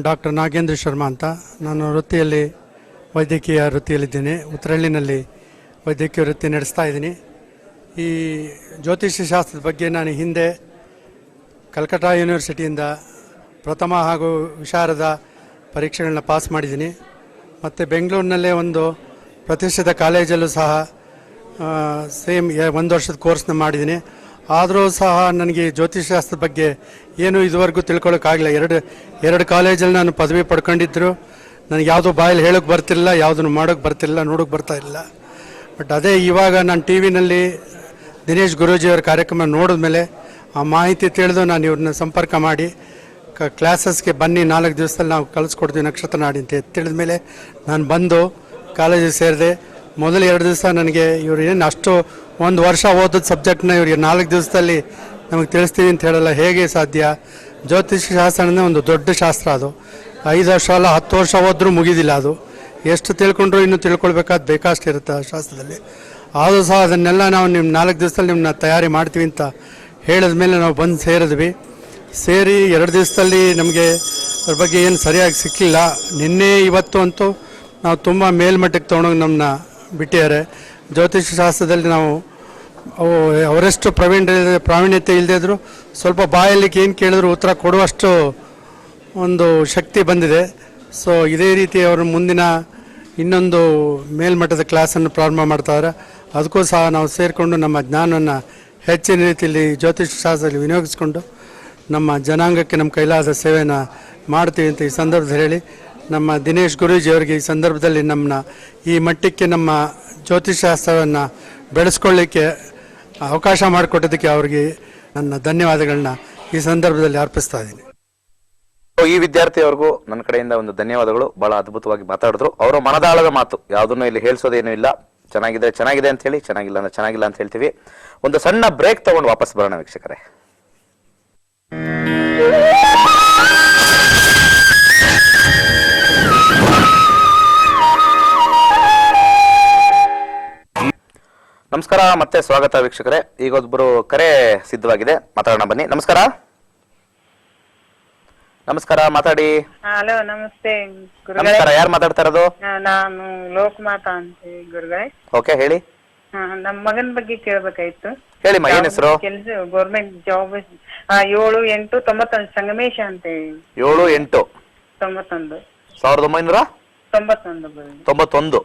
ಡಾಕ್ಟರ್ ನಾಗೇಂದ್ರ ಶರ್ಮಾ ಅಂತ. ನಾನು ವೃತ್ತಿಯಲ್ಲಿ ವೈದ್ಯಕೀಯ ವೃತ್ತಿಯಲ್ಲಿದ್ದೇನೆ. ಉತ್ತರಹಳ್ಳಿನಲ್ಲಿ ವೈದ್ಯಕೀಯ ವೃತ್ತಿ ನಡೆಸ್ತಾ ಇದ್ದೀನಿ. ಈ ಜ್ಯೋತಿಷ್ಯ ಶಾಸ್ತ್ರದ ಬಗ್ಗೆ ನಾನು ಹಿಂದೆ ಕಲ್ಕತ್ತಾ ಯೂನಿವರ್ಸಿಟಿಯಿಂದ ಪ್ರಥಮ ಹಾಗೂ ವಿಶಾರದ ಪರೀಕ್ಷೆಗಳನ್ನ ಪಾಸ್ ಮಾಡಿದ್ದೀನಿ. ಮತ್ತು ಬೆಂಗಳೂರಿನಲ್ಲೇ ಒಂದು ಪ್ರತಿಷ್ಠಿತ ಕಾಲೇಜಲ್ಲೂ ಸಹ ಸೇಮ್ 1 ವರ್ಷದ ಕೋರ್ಸ್ನ ಮಾಡಿದ್ದೀನಿ. ಆದರೂ ಸಹ ನನಗೆ ಜ್ಯೋತಿಷ್ಯಶಾಸ್ತ್ರದ ಬಗ್ಗೆ ಏನೂ ಇದುವರೆಗೂ ತಿಳ್ಕೊಳ್ಳೋಕ್ಕಾಗಲಿಲ್ಲ. ಎರಡು ಕಾಲೇಜಲ್ಲಿ ನಾನು ಪದವಿ ಪಡ್ಕೊಂಡಿದ್ದರು. ನನಗೆ ಯಾವುದೋ ಬಾಯಲ್ಲಿ ಹೇಳೋಕ್ಕೆ ಬರ್ತಿಲ್ಲ, ಯಾವುದನ್ನು ಮಾಡೋಕ್ಕೆ ಬರ್ತಿಲ್ಲ, ನೋಡೋಕ್ಕೆ ಬರ್ತಾ ಇಲ್ಲ. ಬಟ್ ಅದೇ ಇವಾಗ ನಾನು ಟಿ ವಿನಲ್ಲಿ ದಿನೇಶ್ ಗುರೂಜಿಯವರ ಕಾರ್ಯಕ್ರಮ ನೋಡಿದ್ಮೇಲೆ ಆ ಮಾಹಿತಿ ತಿಳಿದು ನಾನು ಇವ್ರನ್ನ ಸಂಪರ್ಕ ಮಾಡಿ ಕ್ಲಾಸಸ್ಗೆ ಬನ್ನಿ, 4 ದಿವಸದಲ್ಲಿ ನಾವು ಕಲಿಸ್ಕೊಡ್ತೀವಿ ನಕ್ಷತ್ರ ನಾಡಿ ಅಂತ ತಿಳಿದ ಮೇಲೆ ನಾನು ಬಂದು ಕಾಲೇಜಿಗೆ ಸೇರಿದೆ. ಮೊದಲು 2 ದಿವಸ ನನಗೆ ಇವ್ರು ಏನು ಅಷ್ಟು 1 ವರ್ಷ ಓದೋದ ಸಬ್ಜೆಕ್ಟ್ನ ಇವ್ರಿಗೆ 4 ದಿವಸದಲ್ಲಿ ನಮಗೆ ತಿಳಿಸ್ತೀವಿ ಅಂತ ಹೇಳಲ್ಲ, ಹೇಗೆ ಸಾಧ್ಯ? ಜ್ಯೋತಿಷ್ಯ ಶಾಸ್ತ್ರ ಅಂದರೆ ಒಂದು ದೊಡ್ಡ ಶಾಸ್ತ್ರ. ಅದು 5 ವರ್ಷ ಅಲ್ಲ 10 ವರ್ಷ ಓದ್ರೂ ಮುಗಿದಿಲ್ಲ. ಅದು ಎಷ್ಟು ತಿಳ್ಕೊಂಡ್ರು ಇನ್ನೂ ತಿಳ್ಕೊಳ್ಬೇಕಾದ ಬೇಕಷ್ಟು ಇರುತ್ತೆ ಆ ಶಾಸ್ತ್ರದಲ್ಲಿ. ಆದರೂ ಸಹ ಅದನ್ನೆಲ್ಲ ನಾವು ನಿಮ್ಮ 4 ದಿವಸದಲ್ಲಿ ನಿಮ್ಮನ್ನ ತಯಾರಿ ಮಾಡ್ತೀವಿ ಅಂತ ಹೇಳಿದ ಮೇಲೆ ನಾವು ಬಂದು ಸೇರಿದ್ವಿ. ಸೇರಿ 2 ದಿವಸದಲ್ಲಿ ನಮಗೆ ಅದ್ರ ಬಗ್ಗೆ ಏನು ಸರಿಯಾಗಿ ಸಿಕ್ಕಲಿಲ್ಲ. ನಿನ್ನೆ ಇವತ್ತು ಅಂತೂ ನಾವು ತುಂಬ ಮೇಲ್ಮಟ್ಟಕ್ಕೆ ತೊಗೊಂಡೋಗಿ ನಮ್ಮನ್ನ ಬಿಟ್ಟಿದ್ದಾರೆ. ಜ್ಯೋತಿಷ್ಯ ಶಾಸ್ತ್ರದಲ್ಲಿ ನಾವು ಅವರೆಷ್ಟು ಪ್ರಾವೀಣ್ಯತೆ ಇಲ್ಲದೇ ಇದ್ದರೂ ಸ್ವಲ್ಪ ಬಾಯಲ್ಲಿ ಏನು ಕೇಳಿದ್ರು ಉತ್ತರ ಕೊಡುವಷ್ಟು ಒಂದು ಶಕ್ತಿ ಬಂದಿದೆ. ಸೊ ಇದೇ ರೀತಿ ಅವರು ಮುಂದಿನ ಇನ್ನೊಂದು ಮೇಲ್ಮಟ್ಟದ ಕ್ಲಾಸನ್ನು ಪ್ರಾರಂಭ ಮಾಡ್ತಾರೆ. ಅದಕ್ಕೂ ಸಹ ನಾವು ಸೇರಿಕೊಂಡು ನಮ್ಮ ಜ್ಞಾನವನ್ನು ಹೆಚ್ಚಿನ ರೀತಿಯಲ್ಲಿ ಜ್ಯೋತಿಷ್ಯ ಶಾಸ್ತ್ರದಲ್ಲಿ ವಿನಿಯೋಗಿಸ್ಕೊಂಡು ನಮ್ಮ ಜನಾಂಗಕ್ಕೆ ನಮ್ಮ ಕೈಲಾದ ಸೇವೆಯನ್ನು ಮಾಡ್ತೀವಿ ಅಂತ ಈ ಸಂದರ್ಭದಲ್ಲಿ ಹೇಳಿ, ನಮ್ಮ ದಿನೇಶ್ ಗುರೂಜಿ ಅವರಿಗೆ ಈ ಸಂದರ್ಭದಲ್ಲಿ ನಮ್ಮನ್ನ ಈ ಮಟ್ಟಕ್ಕೆ ನಮ್ಮ ಜ್ಯೋತಿಷಾಸ್ತ್ರವನ್ನು ಬೆಳೆಸ್ಕೊಳ್ಳಿಕ್ಕೆ ಅವಕಾಶ ಮಾಡಿಕೊಟ್ಟೋದಕ್ಕೆ ಅವರಿಗೆ ನನ್ನ ಧನ್ಯವಾದಗಳನ್ನ ಈ ಸಂದರ್ಭದಲ್ಲಿ ಅರ್ಪಿಸ್ತಾ ಇದ್ದೀನಿ.
ಈ ವಿದ್ಯಾರ್ಥಿಯವ್ರಿಗೂ ನನ್ನ ಕಡೆಯಿಂದ ಒಂದು ಧನ್ಯವಾದಗಳು. ಬಹಳ ಅದ್ಭುತವಾಗಿ ಮಾತಾಡಿದ್ರು. ಅವರ ಮನದಾಳದ ಮಾತು, ಯಾವುದನ್ನು ಇಲ್ಲಿ ಹೇಳಿಸೋದೇನೂ ಇಲ್ಲ. ಚೆನ್ನಾಗಿದೆ ಚೆನ್ನಾಗಿದೆ ಅಂತ ಹೇಳಿ, ಚೆನ್ನಾಗಿಲ್ಲ ಅಂದ್ರೆ ಚೆನ್ನಾಗಿಲ್ಲ ಅಂತ ಹೇಳ್ತೀವಿ. ಒಂದು ಸಣ್ಣ ಬ್ರೇಕ್ ತಗೊಂಡು ವಾಪಸ್ ಬರೋಣ ವೀಕ್ಷಕರೇ. ನಮಸ್ಕಾರ, ಮತ್ತೆ ಸ್ವಾಗತ ವೀಕ್ಷಕರೇ. ಈಗ ಒಬ್ಬರು ಕರೆ ಸಿದ್ಧವಾಗಿದೆ, ಮಾತಾಡೋಣ ಬನ್ನಿ. ನಮಸ್ಕಾರ. ನಮಸ್ಕಾರ, ಮಾತಾಡಿ.
ಹಲೋ, ನಮಸ್ತೆ ಗುರುಗಳೇ.
ನಮಸ್ಕಾರ, ಯಾರು ಮಾತಾಡ್ತಾ ಇರೋದು?
ನಾನು ಲೋಕಮಾತಾ ಅಂತ ಗುರುಗಳೇ.
ಓಕೆ, ಹೇಳಿ.
ನಮ್ಮ ಮಗನ ಬಗ್ಗೆ ಕೇಳ್ಬೇಕಾಯ್ತು.
ಹೇಳಿಮ್ಮ, ಏನ್ ಹೆಸರು?
ಕೆಲಸ ಗೌರ್ಮೆಂಟ್ ಜಾಬ್ 7-8-91 ಸಂಗಮೇಶ ಅಂತ ಹೇಳಿ.
7-8
91
1991.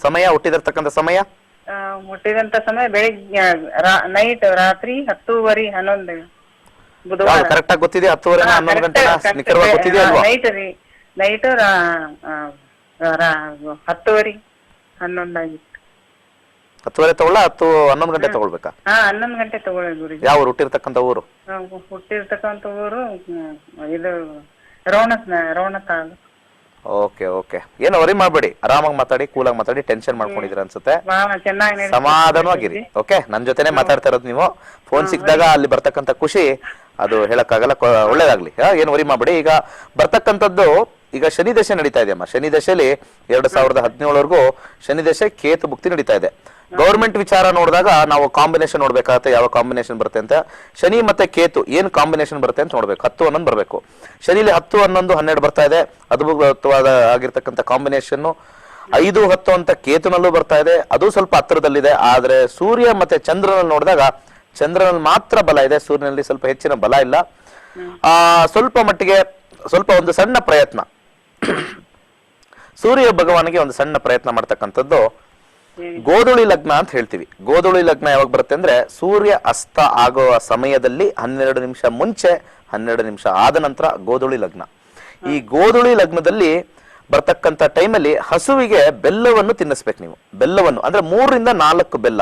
ಸಮಯ, ಹುಟ್ಟಿದಿರ್ತಕ್ಕಂಥ ಸಮಯ?
ಹುಟ್ಟಿದಂತ ಸಮಯ ಬೆಳಿಗ್ಗೆ ರಾತ್ರಿ 10:30-11 ಬುಧವಾರ.
ಕರೆಕ್ಟ್ ಆಗಿ ಗೊತ್ತಿದೆ? 10:30 11 ಗಂಟೆ ನಿಖರವಾಗಿ ಗೊತ್ತಿದೆ ಅಲ್ವಾ?
ನೈಟ್ 10:30-11 ಆಗಿತ್ತು.
10:30 ತಗೊಳ್ಳ 11 ಗಂಟೆ ತಗೊಳ್ಬೇಕಾ?
11 ಗಂಟೆ ತಗೊಳ್ಳಿ ಗುರುಜಿ.
ಯಾವ ಹುಟ್ಟಿರ್ತಕ್ಕಂಥ ಊರು?
ಹುಟ್ಟಿರ್ತಕ್ಕಂಥ ಊರು ಇದು ರೋಣ ತಾಲೂಕು.
ಓಕೆ ಓಕೆ, ಏನು ವರಿ ಮಾಡ್ಬೇಡಿ, ಆರಾಮಾಗಿ ಮಾತಾಡಿ, ಕೂಲಾಗಿ ಮಾತಾಡಿ. ಟೆನ್ಷನ್ ಮಾಡ್ಕೊಂಡಿದ್ರ ಅನ್ಸುತ್ತೆ.
ಚೆನ್ನಾಗಿ
ಸಮಾಧಾನವಾಗಿರಿ. ಓಕೆ, ನನ್ನ ಜೊತೆನೆ ಮಾತಾಡ್ತಾ ಇರೋದು ನೀವು. ಫೋನ್ ಸಿಕ್ಕಿದಾಗ ಅಲ್ಲಿ ಬರ್ತಕ್ಕಂಥ ಖುಷಿ ಅದು ಹೇಳಕ್ಕಾಗಲ್ಲ. ಒಳ್ಳೇದಾಗ್ಲಿ, ಏನು ವರಿ ಮಾಡ್ಬೇಡಿ. ಈಗ ಬರ್ತಕ್ಕಂಥದ್ದು, ಈಗ ಶನಿ ದಶೆ ನಡೀತಾ ಇದೆ ಅಮ್ಮ. ಶನಿ ದಶೆಯಲ್ಲಿ 2017ವರೆಗೂ ಶನಿ ದಶೆ ಕೇತು ಭುಕ್ತಿ ನಡೀತಾ ಇದೆ. ಗೌರ್ಮೆಂಟ್ ವಿಚಾರ ನೋಡಿದಾಗ ನಾವು ಕಾಂಬಿನೇಷನ್ ನೋಡ್ಬೇಕಾಗತ್ತೆ, ಯಾವ ಕಾಂಬಿನೇಷನ್ ಬರುತ್ತೆ ಅಂತ. ಶನಿ ಮತ್ತೆ ಕೇತು ಏನ್ ಕಾಂಬಿನೇಷನ್ ಬರುತ್ತೆ ಅಂತ ನೋಡ್ಬೇಕು. 10-11 ಬರಬೇಕು. ಶನಿಲಿ 10-11-12 ಬರ್ತಾ ಇದೆ, ಅದ್ಭುತವಾದ ಆಗಿರ್ತಕ್ಕಂಥ ಕಾಂಬಿನೇಷನ್. 5-10 ಅಂತ ಕೇತುನಲ್ಲೂ ಬರ್ತಾ ಇದೆ, ಅದು ಸ್ವಲ್ಪ ಹತ್ತಿರದಲ್ಲಿದೆ. ಆದ್ರೆ ಸೂರ್ಯ ಮತ್ತೆ ಚಂದ್ರನಲ್ಲಿ ನೋಡಿದಾಗ ಚಂದ್ರನಲ್ಲಿ ಮಾತ್ರ ಬಲ ಇದೆ, ಸೂರ್ಯನಲ್ಲಿ ಸ್ವಲ್ಪ ಹೆಚ್ಚಿನ ಬಲ ಇಲ್ಲ. ಸ್ವಲ್ಪ ಮಟ್ಟಿಗೆ ಸ್ವಲ್ಪ ಒಂದು ಸಣ್ಣ ಪ್ರಯತ್ನ, ಸೂರ್ಯ ಭಗವಾನಿಗೆ ಒಂದು ಸಣ್ಣ ಪ್ರಯತ್ನ ಮಾಡ್ತಕ್ಕಂಥದ್ದು ಗೋಧುಳಿ ಲಗ್ನ ಅಂತ ಹೇಳ್ತೀವಿ. ಗೋಧುಳಿ ಲಗ್ನ ಯಾವಾಗ ಬರುತ್ತೆ ಅಂದ್ರೆ ಸೂರ್ಯ ಅಸ್ತ ಆಗುವ ಸಮಯದಲ್ಲಿ 12 ನಿಮಿಷ ಮುಂಚೆ 12 ನಿಮಿಷ ಆದ ನಂತರ ಗೋಧುಳಿ ಲಗ್ನ. ಈ ಗೋಧುಳಿ ಲಗ್ನದಲ್ಲಿ ಬರ್ತಕ್ಕಂಥ ಟೈಮಲ್ಲಿ ಹಸುವಿಗೆ ಬೆಲ್ಲವನ್ನು ತಿನ್ನಿಸ್ಬೇಕು ನೀವು. ಬೆಲ್ಲವನ್ನು ಅಂದ್ರೆ 3 ರಿಂದ 4 ಬೆಲ್ಲ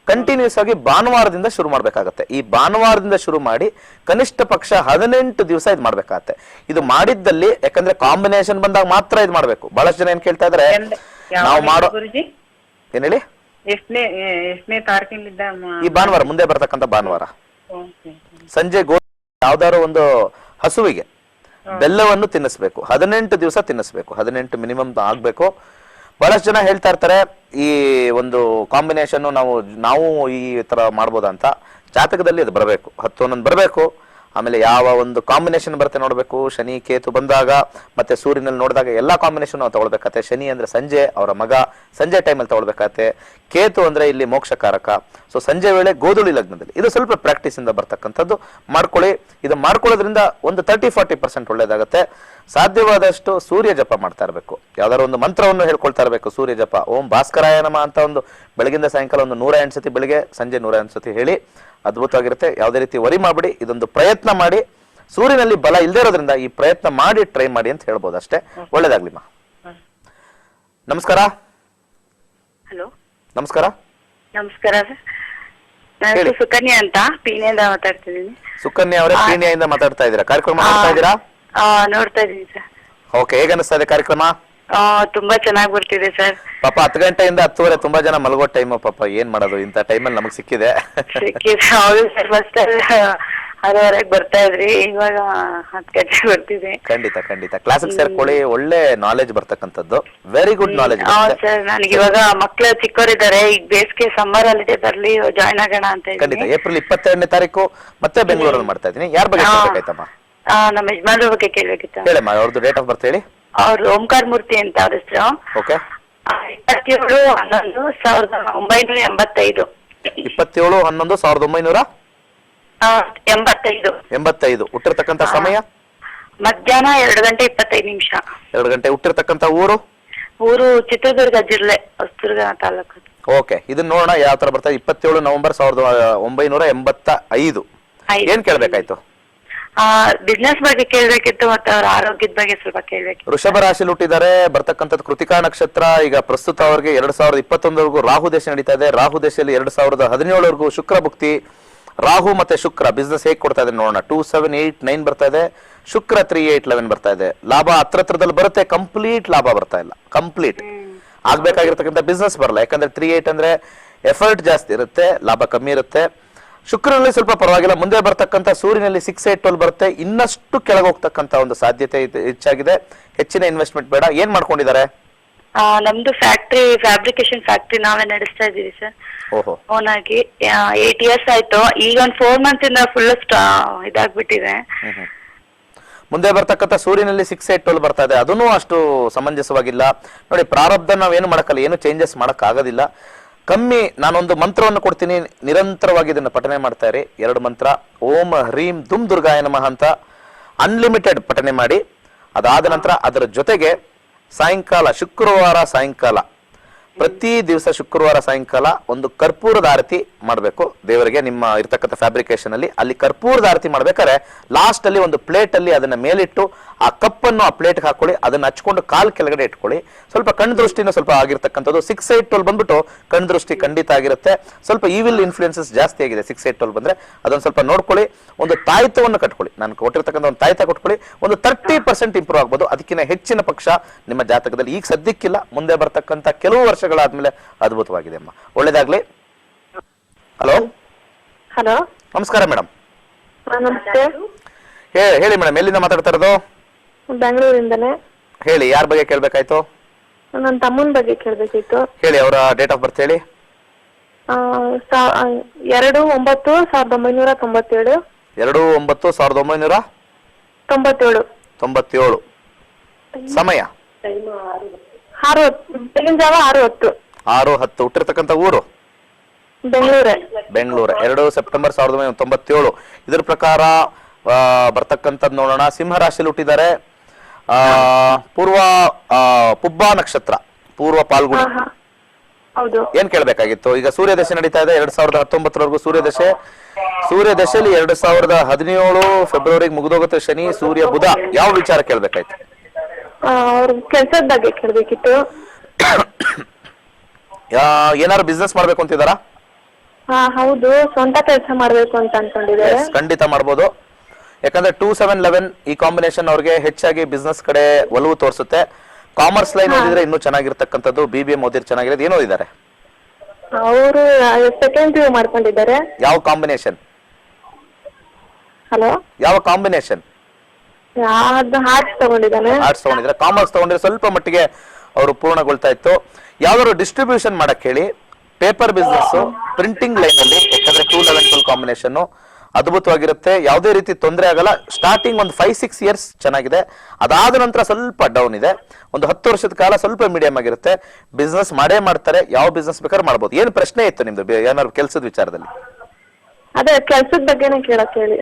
ಕಂಟಿನ್ಯೂಸ್ ಆಗಿ ಭಾನುವಾರದಿಂದ ಶುರು ಮಾಡ್ಬೇಕಾಗತ್ತೆ. ಈ ಭಾನುವಾರದಿಂದ ಶುರು ಮಾಡಿ ಕನಿಷ್ಠ ಪಕ್ಷ 18 ದಿವಸ ಇದು ಮಾಡ್ಬೇಕಾಗತ್ತೆ. ಇದು ಮಾಡಿದ್ದಲ್ಲಿ ಯಾಕಂದ್ರೆ ಕಾಂಬಿನೇಷನ್ ಬಂದಾಗ ಮಾತ್ರ ಇದು ಮಾಡ್ಬೇಕು. ಬಹಳಷ್ಟು ಜನ ಏನ್ ಕೇಳ್ತಾ ಇದಾರೆ, ನಾವು ಮಾಡೋ
ಗುರುಜಿ
ಏನ್ ಹೇಳಿ,
ಎಷ್ಟನೇ ತಾರೀಕಿನಿಂದ
ಈ ಭಾನುವಾರ ಮುಂದೆ ಬರ್ತಕ್ಕಂಥ ಭಾನುವಾರ
ಓಕೆ.
ಸಂಜೆ ಯಾವ್ದಾದ್ರು ಒಂದು ಹಸುವಿಗೆ ಬೆಲ್ಲವನ್ನು ತಿನ್ನಿಸ್ಬೇಕು. 18 ದಿವಸ ತಿನ್ನಿಸ್ಬೇಕು. 18 ಮಿನಿಮಮ್ ಆಗ್ಬೇಕು. ಬಹಳಷ್ಟು ಜನ ಹೇಳ್ತಾ ಇರ್ತಾರೆ ಈ ಒಂದು ಕಾಂಬಿನೇಷನ್ ನಾವು ಈ ತರ ಮಾಡ್ಬೋದಾ ಅಂತ. ಜಾತಕದಲ್ಲಿ ಅದು ಬರಬೇಕು, 10 11 ಬರಬೇಕು. ಆಮೇಲೆ ಯಾವ ಒಂದು ಕಾಂಬಿನೇಷನ್ ಬರುತ್ತೆ ನೋಡ್ಬೇಕು. ಶನಿ ಕೇತು ಬಂದಾಗ ಮತ್ತೆ ಸೂರ್ಯನಲ್ಲಿ ನೋಡಿದಾಗ ಎಲ್ಲಾ ಕಾಂಬಿನೇಷನ್ ನಾವು ತಗೊಳ್ಬೇಕಾಗತ್ತೆ. ಶನಿ ಅಂದ್ರೆ ಸಂಜೆ, ಅವರ ಮಗ ಸಂಜೆ ಟೈಮಲ್ಲಿ ತಗೊಳ್ಬೇಕಾಗತ್ತೆ. ಕೇತು ಅಂದ್ರೆ ಇಲ್ಲಿ ಮೋಕ್ಷಕಾರಕ. ಸೊ ಸಂಜೆ ವೇಳೆ ಗೋಧುಳಿ ಲಗ್ನದಲ್ಲಿ ಇದು ಸ್ವಲ್ಪ ಪ್ರಾಕ್ಟೀಸ್ ಇಂದ ಬರ್ತಕ್ಕಂಥದ್ದು ಮಾಡ್ಕೊಳ್ಳಿ. ಇದು ಮಾಡ್ಕೊಳ್ಳೋದ್ರಿಂದ ಒಂದು 30-40% ಒಳ್ಳೇದಾಗತ್ತೆ. ಸಾಧ್ಯವಾದಷ್ಟು ಸೂರ್ಯ ಜಪ ಮಾಡ್ತಾ ಇರಬೇಕು. ಯಾವ್ದಾದ್ರು ಒಂದು ಮಂತ್ರವನ್ನು ಹೇಳ್ಕೊಳ್ತಾ ಇರಬೇಕು. ಸೂರ್ಯ ಜಪ, ಓಂ ಭಾಸ್ಕರಾಯ ನಮಃ ಅಂತ ಒಂದು ಬೆಳಗಿಂದ ಸಾಯಂಕಾಲ ಒಂದು 108 ಸತಿ, ಬೆಳಿಗ್ಗೆ ಸಂಜೆ 108 ಸತಿ ಹೇಳಿ. ಅದ್ಭುತವಾಗಿರುತ್ತೆ. ಯಾವುದೇ ರೀತಿ ವರಿ ಮಾಡಬೇಡಿ. ಇದೊಂದು ಪ್ರಯತ್ನ ಮಾಡಿ. ಸೂರ್ಯನಲ್ಲಿ ಬಲ ಇಲ್ಲದೆ ಇರೋದ್ರಿಂದ ಈ ಪ್ರಯತ್ನ ಮಾಡಿ ಟ್ರೈ ಮಾಡಿ ಅಂತ ಹೇಳ್ಬೋದು ಅಷ್ಟೇ. ಒಳ್ಳೇದಾಗ್ಲಿಮ್ಮ. ನಮಸ್ಕಾರ.
ಹಲೋ,
ನಮಸ್ಕಾರ.
ನಮಸ್ಕಾರ ಸರ್. ನಾನು ಸುಕನ್ಯಾ ಅಂತ ಪೀಣ್ಯದಿಂದ ಮಾತಾಡ್ತಿದ್ದೀನಿ.
ಸುಕನ್ಯಾ ಅವರೇ, ಪೀಣ್ಯದಿಂದ ಮಾತಾಡ್ತಾ ಇದ್ದೀರಾ? ಕಾರ್ಯಕ್ರಮ ನೋಡ್ತಾ ಇದ್ದೀರಾ?
ನೋಡ್ತಾ ಇದ್ದೀನಿ ಸರ್.
ಓಕೆ, ಹೇಗೆ ಅನಿಸ್ತಾ ಇದೆ ಕಾರ್ಯಕ್ರಮ?
ತುಂಬಾ ಚೆನ್ನಾಗಿ ಬರ್ತಿದೆ ಸರ್.
ಪಾಪ 10 ಗಂಟೆಯಿಂದ 10:30 ತುಂಬಾ ಜನ ಮಲಗೋ ಟೈಮ್. ಪಾಪ ಏನ್ ಮಾಡೋದು, ಇಂಥ ಟೈಮಲ್ಲಿ ನಮಗ್ ಸಿಕ್ಕಿದೆ.
ಹೌದು ಸರ್, ಫಸ್ಟ್ 6:30 ಬರ್ತಾ ಇದ್ರಿ, ಇವಾಗ 10 ಗಂಟೆ ಬರ್ತಿದೆ.
ಖಂಡಿತ ಖಂಡಿತ ಕ್ಲಾಸಿಗೆ ಸೇರ್ಕೊಳ್ಳಿ. ಒಳ್ಳೆ ನಾಲೆಜ್ ಬರ್ತಕ್ಕಂಥದ್ದು, ವೆರಿ ಗುಡ್ ನಾಲೆಜ್.
ಸರ್, ನನಗೆ ಇವಾಗ ಮಕ್ಳು ಚಿಕ್ಕವರಿದ್ದಾರೆ. ಈಗ ಬೇಸಿಗೆ ಸಮ್ಮರ್ ಹಾಲಿಡೇ ಬರ್ಲಿ ಜಾಯ್ನ್ ಆಗೋಣ ಅಂತ
ಖಂಡಿತ.
ಇದ್ದೀನಿ.
ಏಪ್ರಿಲ್ 22ನೇ ತಾರೀಕು ಮತ್ತೆ ಬೆಂಗಳೂರಲ್ಲಿ ಮಾಡ್ತಾ ಇದ್ದೀನಿ. ಯಾರ ಬಗ್ಗೆ ಕೇಳ್ಬೇಕಾಯ್ತಮ್ಮ?
ನಮ್ಮ ಯಜಮಾನ್ರ ಬಗ್ಗೆ ಕೇಳ್ಬೇಕಿತ್ತು.
ಹೇಳಮ್ಮ, ಅವ್ರದ್ದು ಡೇಟ್ ಆಫ್ ಬರ್ತ್ ಹೇಳಿ.
ಅವ್ರು ಓಂಕಾರ ಮೂರ್ತಿ ಅಂತ ಅವ್ರ ಹೆಸರು.
ಓಕೆ.
27/11/1985.
27/11/1985.
85.
ಹುಟ್ಟಿರ್ತಕ್ಕಂಥ ಸಮಯ
ಮಧ್ಯಾಹ್ನ 2:25.
2 ಗಂಟೆ. ಹುಟ್ಟಿರ್ತಕ್ಕಂಥ ಊರು
ಚಿತ್ರದುರ್ಗ ಜಿಲ್ಲೆ, ಹೊಸದುರ್ಗ ತಾಲೂಕು.
ಓಕೆ, ಇದನ್ನ ನೋಡೋಣ ಯಾವ ತರ ಬರ್ತಾ. 27 ನವೆಂಬರ್ 1985. ಏನ್ ಕೇಳ್ಬೇಕಾಯ್ತು?
ಬಿಸ್ನೆಸ್ ಬಗ್ಗೆ ಕೇಳ್ಬೇಕಿತ್ತು, ಮತ್ತೆ ಅವ್ರ ಆರೋಗ್ಯದ ಬಗ್ಗೆ ಸ್ವಲ್ಪ ಕೇಳ್ಬೇಕಿತ್ತು.
ವೃಷಭ ರಾಶಿಯಲ್ಲಿ ಹುಟ್ಟಿದ್ದಾರೆ. ಬರ್ತಕ್ಕಂಥದ್ದು ಕೃತಿಕಾ ನಕ್ಷತ್ರ. ಈಗ ಪ್ರಸ್ತುತ ಅವ್ರಿಗೆ 2021 ರಾಹು ದೇಶ ನಡೀತಾ ಇದೆ. ರಾಹು ದೇಶದಲ್ಲಿ 2017 ಶುಕ್ರ ಭುಕ್ತಿ. ರಾಹು ಮತ್ತೆ ಶುಕ್ರ ಬಿಸ್ನೆಸ್ ಹೇಗೆ ಕೊಡ್ತಾ ಇದೆ ನೋಡೋಣ. 2 7 8 9 ಬರ್ತಾ ಇದೆ. ಶುಕ್ರ 3 8 11 ಬರ್ತಾ ಇದೆ. ಲಾಭ ಹತ್ರದಲ್ಲಿ ಬರುತ್ತೆ, ಕಂಪ್ಲೀಟ್ ಲಾಭ ಬರ್ತಾ ಇಲ್ಲ. ಕಂಪ್ಲೀಟ್ ಆಗ್ಬೇಕಾಗಿರ್ತಕ್ಕಂಥ ಬಿಸ್ನೆಸ್ ಬರಲ್ಲ. ಯಾಕಂದ್ರೆ 3 8 ಅಂದ್ರೆ ಎಫರ್ಟ್ ಜಾಸ್ತಿ ಇರುತ್ತೆ, ಲಾಭ ಕಮ್ಮಿ ಇರುತ್ತೆ. ಶುಕ್ರನಲ್ಲಿ ಸ್ವಲ್ಪ ಪರವಾಗಿಲ್ಲ. ಮುಂದೆ ಬರ್ತಕ್ಕಂಥ ಸೂರ್ಯನಲ್ಲಿ 6 8 12 ಬರುತ್ತೆ. ಇನ್ನಷ್ಟು ಕೆಳಗೆ ಹೋಗ್ತಕ್ಕಂಥ ಒಂದು ಸಾಧ್ಯತೆ ಹೆಚ್ಚಾಗಿದೆ. ಹೆಚ್ಚಿನ ಇನ್ವೆಸ್ಟ್ಮೆಂಟ್ ಬೇಡ. ಏನ್ ಮಾಡ್ಕೊಂಡಿದ್ದಾರೆ?
ನಮ್ದು ಫ್ಯಾಬ್ರಿಕೇಶನ್ ಫ್ಯಾಕ್ಟ್ರಿ ನಾವೇ ನಡೆಸ್ತಾ ಇದೀವಿ ಸರ್.
ಓಹೋ.
ಓನ್ ಆಗಿ 8 years ಆಯ್ತು. ಈಗ ಒಂದು 4 months ಇಂದ ಫುಲ್ ಇದಾಗ್ಬಿಟ್ಟಿದೆ.
ಮುಂದೆ ಬರ್ತಕ್ಕಂಥ ಸೂರ್ಯನಲ್ಲಿ 6 8 12 ಬರ್ತಾ ಇದೆ. ಅದನ್ನು ಅಷ್ಟು ಸಮಂಜಸವಾಗಿಲ್ಲ ನೋಡಿ. ಪ್ರಾರಬ್ಧ ನಾವೇನು ಮಾಡಕ್ಕಲ್ಲ, ಏನು ಚೇಂಜಸ್ ಮಾಡಕ್ ಆಗೋದಿಲ್ಲ. ಕಮ್ಮಿ. ನಾನೊಂದು ಮಂತ್ರವನ್ನು ಕೊಡ್ತೀನಿ, ನಿರಂತರವಾಗಿ ಇದನ್ನ ಪಠನೆ ಮಾಡ್ತಾ ಇರಿ. 2 ಮಂತ್ರ, ಓಂ ಹ್ರೀಂ ದುಮ್ ದುರ್ಗಾಯ ನಮಃ ಅಂತ ಅನ್ಲಿಮಿಟೆಡ್ ಪಠನೆ ಮಾಡಿ. ಅದಾದ ನಂತರ ಅದರ ಜೊತೆಗೆ ಸಾಯಂಕಾಲ, ಶುಕ್ರವಾರ ಸಾಯಂಕಾಲ, ಪ್ರತಿ ದಿವಸ ಶುಕ್ರವಾರ ಸಾಯಂಕಾಲ ಒಂದು ಕರ್ಪೂರದ ಆರತಿ ಮಾಡಬೇಕು ದೇವರಿಗೆ. ನಿಮ್ಮ ಇರ್ತಕ್ಕಂಥ ಫ್ಯಾಬ್ರಿಕೇಶನ್ ಅಲ್ಲಿ ಕರ್ಪೂರದ ಆರತಿ ಮಾಡ್ಬೇಕಾದ್ರೆ ಲಾಸ್ಟ್ ಅಲ್ಲಿ ಒಂದು ಪ್ಲೇಟ್ ಅಲ್ಲಿ ಅದನ್ನ ಮೇಲಿಟ್ಟು ಆ ಕಪ್ಪನ್ನು ಆ ಪ್ಲೇಟ್ಗೆ ಹಾಕೊಳ್ಳಿ. ಅದನ್ನ ಹಚ್ಕೊಂಡು ಕಾಲ್ ಕೆಳಗಡೆ ಇಟ್ಕೊಳ್ಳಿ. ಸ್ವಲ್ಪ ಕಣ್ ದೃಷ್ಟಿನ ಸ್ವಲ್ಪ ಆಗಿರ್ತಕ್ಕಂಥದ್ದು. 6 8 12 ಬಂದ್ಬಿಟ್ಟು ಕಣ್ ದೃಷ್ಟಿ ಖಂಡಿತ ಆಗಿರುತ್ತೆ. ಸ್ವಲ್ಪ ಈವಿಲ್ ಇನ್ಫ್ಲುಯೆನ್ಸಸ್ ಜಾಸ್ತಿ ಆಗಿದೆ 6 8 12 ಬಂದ್ರೆ. ಅದೊಂದು ಸ್ವಲ್ಪ ನೋಡ್ಕೊಳ್ಳಿ. ಒಂದು ತಾಯ್ತವನ್ನು ಕಟ್ಕೊಳ್ಳಿ. ನಾನು ಕೊಟ್ಟಿರ್ತಕ್ಕಂಥ ಒಂದು ತಾಯ್ತ ಕೊಟ್ಕೊಳ್ಳಿ. ಒಂದು 30% ಇಂಪ್ರೂವ್ ಆಗ್ಬೋದು. ಅದಕ್ಕಿಂತ ಹೆಚ್ಚಿನ ಪಕ್ಷ ನಿಮ್ಮ ಜಾತಕದಲ್ಲಿ ಈಗ ಸದ್ಯಕ್ಕಿಲ್ಲ. ಮುಂದೆ ಬರ್ತಕ್ಕಂಥ ಕೆಲವು ವರ್ಷಗಳಾದ್ಮೇಲೆ ಅದ್ಭುತವಾಗಿದೆ ಅಮ್ಮ. ಒಳ್ಳೇದಾಗ್ಲಿ. ಹಲೋ.
ಹಲೋ,
ನಮಸ್ಕಾರ ಮೇಡಮ್.
ನಮಸ್ತೆ.
ಹೇಳಿ ಮೇಡಮ್, ಎಲ್ಲಿಂದ ಮಾತಾಡ್ತಾ ಇರೋದು?
ಬೆಂಗಳೂರಿಂದನೇ.
ಹೇಳಿ, ಯಾರ ಬಗ್ಗೆ ಕೇಳ್ಬೇಕಾಯ್ತು?
ನನ್ನ ತಮ್ಮನ ಬಗ್ಗೆ ಕೇಳ್ಬೇಕಿತ್ತು.
ಹೇಳಿ, ಅವರ ಡೇಟ್ ಆಫ್ ಬರ್ತ್ ಹೇಳಿ.
2/9/1997.
2/9/1997. ಸಮಯ
6:10. ಬೆಳಗಿನ ಜಾವ 6:10.
6:10. ಹುಟ್ಟಿರ್ತಕ್ಕಂಥ ಊರು
ಬೆಂಗಳೂರೇ.
2 ಸೆಪ್ಟೆಂಬರ್ 1997. ಇದ್ರ ಪ್ರಕಾರ ಬರ್ತಕ್ಕಂಥದ್ದು ನೋಡೋಣ. ಸಿಂಹ ರಾಶಿಯಲ್ಲಿ ಹುಟ್ಟಿದ್ದಾರೆ. ಪೂರ್ವ ಪುಬ್ಬ ನಕ್ಷತ್ರ, ಪೂರ್ವ ಪಾಲ್ಗುಣಿ.
ಹೌದು.
ಏನ್ ಕೇಳ್ಬೇಕಾಗಿತ್ತು? ಈಗ ಸೂರ್ಯ ದಶೆ ನಡೀತಾ ಇದೆ 2019ವರೆಗೂ ಸೂರ್ಯ ದಶೆಯಲ್ಲಿ 2017 ಫೆಬ್ರವರಿಗೆ ಮುಗಿದೋಗುತ್ತೆ ಶನಿ, ಸೂರ್ಯ, ಬುಧ. ಯಾವ ವಿಚಾರ ಕೇಳ್ಬೇಕಾಯ್ತು?
ಅವ್ರ ಕೆಲ್ಸದ ಬಗ್ಗೆ ಕೇಳ್ಬೇಕಿತ್ತು.
ಏನಾದ್ರು ಬಿಸ್ನೆಸ್ ಮಾಡ್ಬೇಕು ಅಂತಿದಾರಾ?
ಹೌದು, ಸ್ವಂತ ಕೆಲಸ ಮಾಡ್ಬೇಕು ಅಂತ ಅನ್ಕೊಂಡಿದ್ದಾರೆ.
ಖಂಡಿತ ಮಾಡ್ಬೋದು. ಯಾಕಂದ್ರೆ 2-7-11 ಈ ಕಾಂಬಿನೇಷನ್ ಅವ್ರಿಗೆ ಹೆಚ್ಚಾಗಿ ಬಿಸ್ನೆಸ್ ಕಡೆ ಒಲವು ತೋರಿಸುತ್ತೆ. ಕಾಮರ್ಸ್ ಲೈನ್ ಓದಿದ್ರೆ ಇನ್ನೂ ಚೆನ್ನಾಗಿರ್ತಕ್ಕಂಥದ್ದು. BBM ಓದಿದ್ರೆ ಚೆನ್ನಾಗಿರೋದು. ಏನು ಓದಿದ್ದಾರೆ?
ಅವರು ಸೆಕೆಂಡ್ PU ಮಾಡ್ಕೊಂಡಿದ್ದಾರೆ.
ಯಾವ ಕಾಂಬಿನೇಷನ್?
ಹಲೋ,
ಯಾವ ಕಾಂಬಿನೇಷನ್?
ಆರ್ಟ್ಸ್ ತಗೊಂಡಿದ್ದಾನೆ.
ಆರ್ಟ್ಸ್ ತಗೊಂಡಿದ್ರೆ, ಕಾಮರ್ಸ್ ತಗೊಂಡಿದ್ರೆ ಸ್ವಲ್ಪ ಮಟ್ಟಿಗೆ ಅವರು ಪೂರ್ಣಗೊಳ್ತಾ ಇತ್ತು. ಯಾವ್ದಾದ್ರು ಡಿಸ್ಟ್ರಿಬ್ಯೂಷನ್ ಮಾಡಕ್ ಹೇಳಿ. ಪೇಪರ್ ಬಿಸ್ನೆಸ್, ಪ್ರಿಂಟಿಂಗ್ ಲೈನ್ ಅಲ್ಲಿ, ಯಾಕಂದ್ರೆ 2-11-12 ಕಾಂಬಿನೇಷನ್ ಅದ್ಭುತವಾಗಿರುತ್ತೆ. ಯಾವುದೇ ರೀತಿ ತೊಂದರೆ ಆಗಲ್ಲ. ಸ್ಟಾರ್ಟಿಂಗ್ ಒಂದು 5-6 ಇಯರ್ಸ್ ಚೆನ್ನಾಗಿದೆ. ಅದಾದ ನಂತರ ಸ್ವಲ್ಪ ಡೌನ್ ಇದೆ. ಒಂದು 10 ವರ್ಷದ ಕಾಲ ಸ್ವಲ್ಪ ಮೀಡಿಯಂ ಆಗಿರುತ್ತೆ. ಬಿಸ್ನೆಸ್ ಮಾಡೇ ಮಾಡ್ತಾರೆ. ಯಾವ ಬಿಸ್ನೆಸ್ ಬೇಕಾದ್ರೂ ಮಾಡ್ಬೋದು. ಏನು ಪ್ರಶ್ನೆ ಇತ್ತು ನಿಮ್ದು ಏನಾದ್ರು ಕೆಲಸದ ವಿಚಾರದಲ್ಲಿ?
ಅದೇ ಕೆಲ್ಸದ ಬಗ್ಗೆನೇ ಕೇಳಕ್ ಹೇಳಿ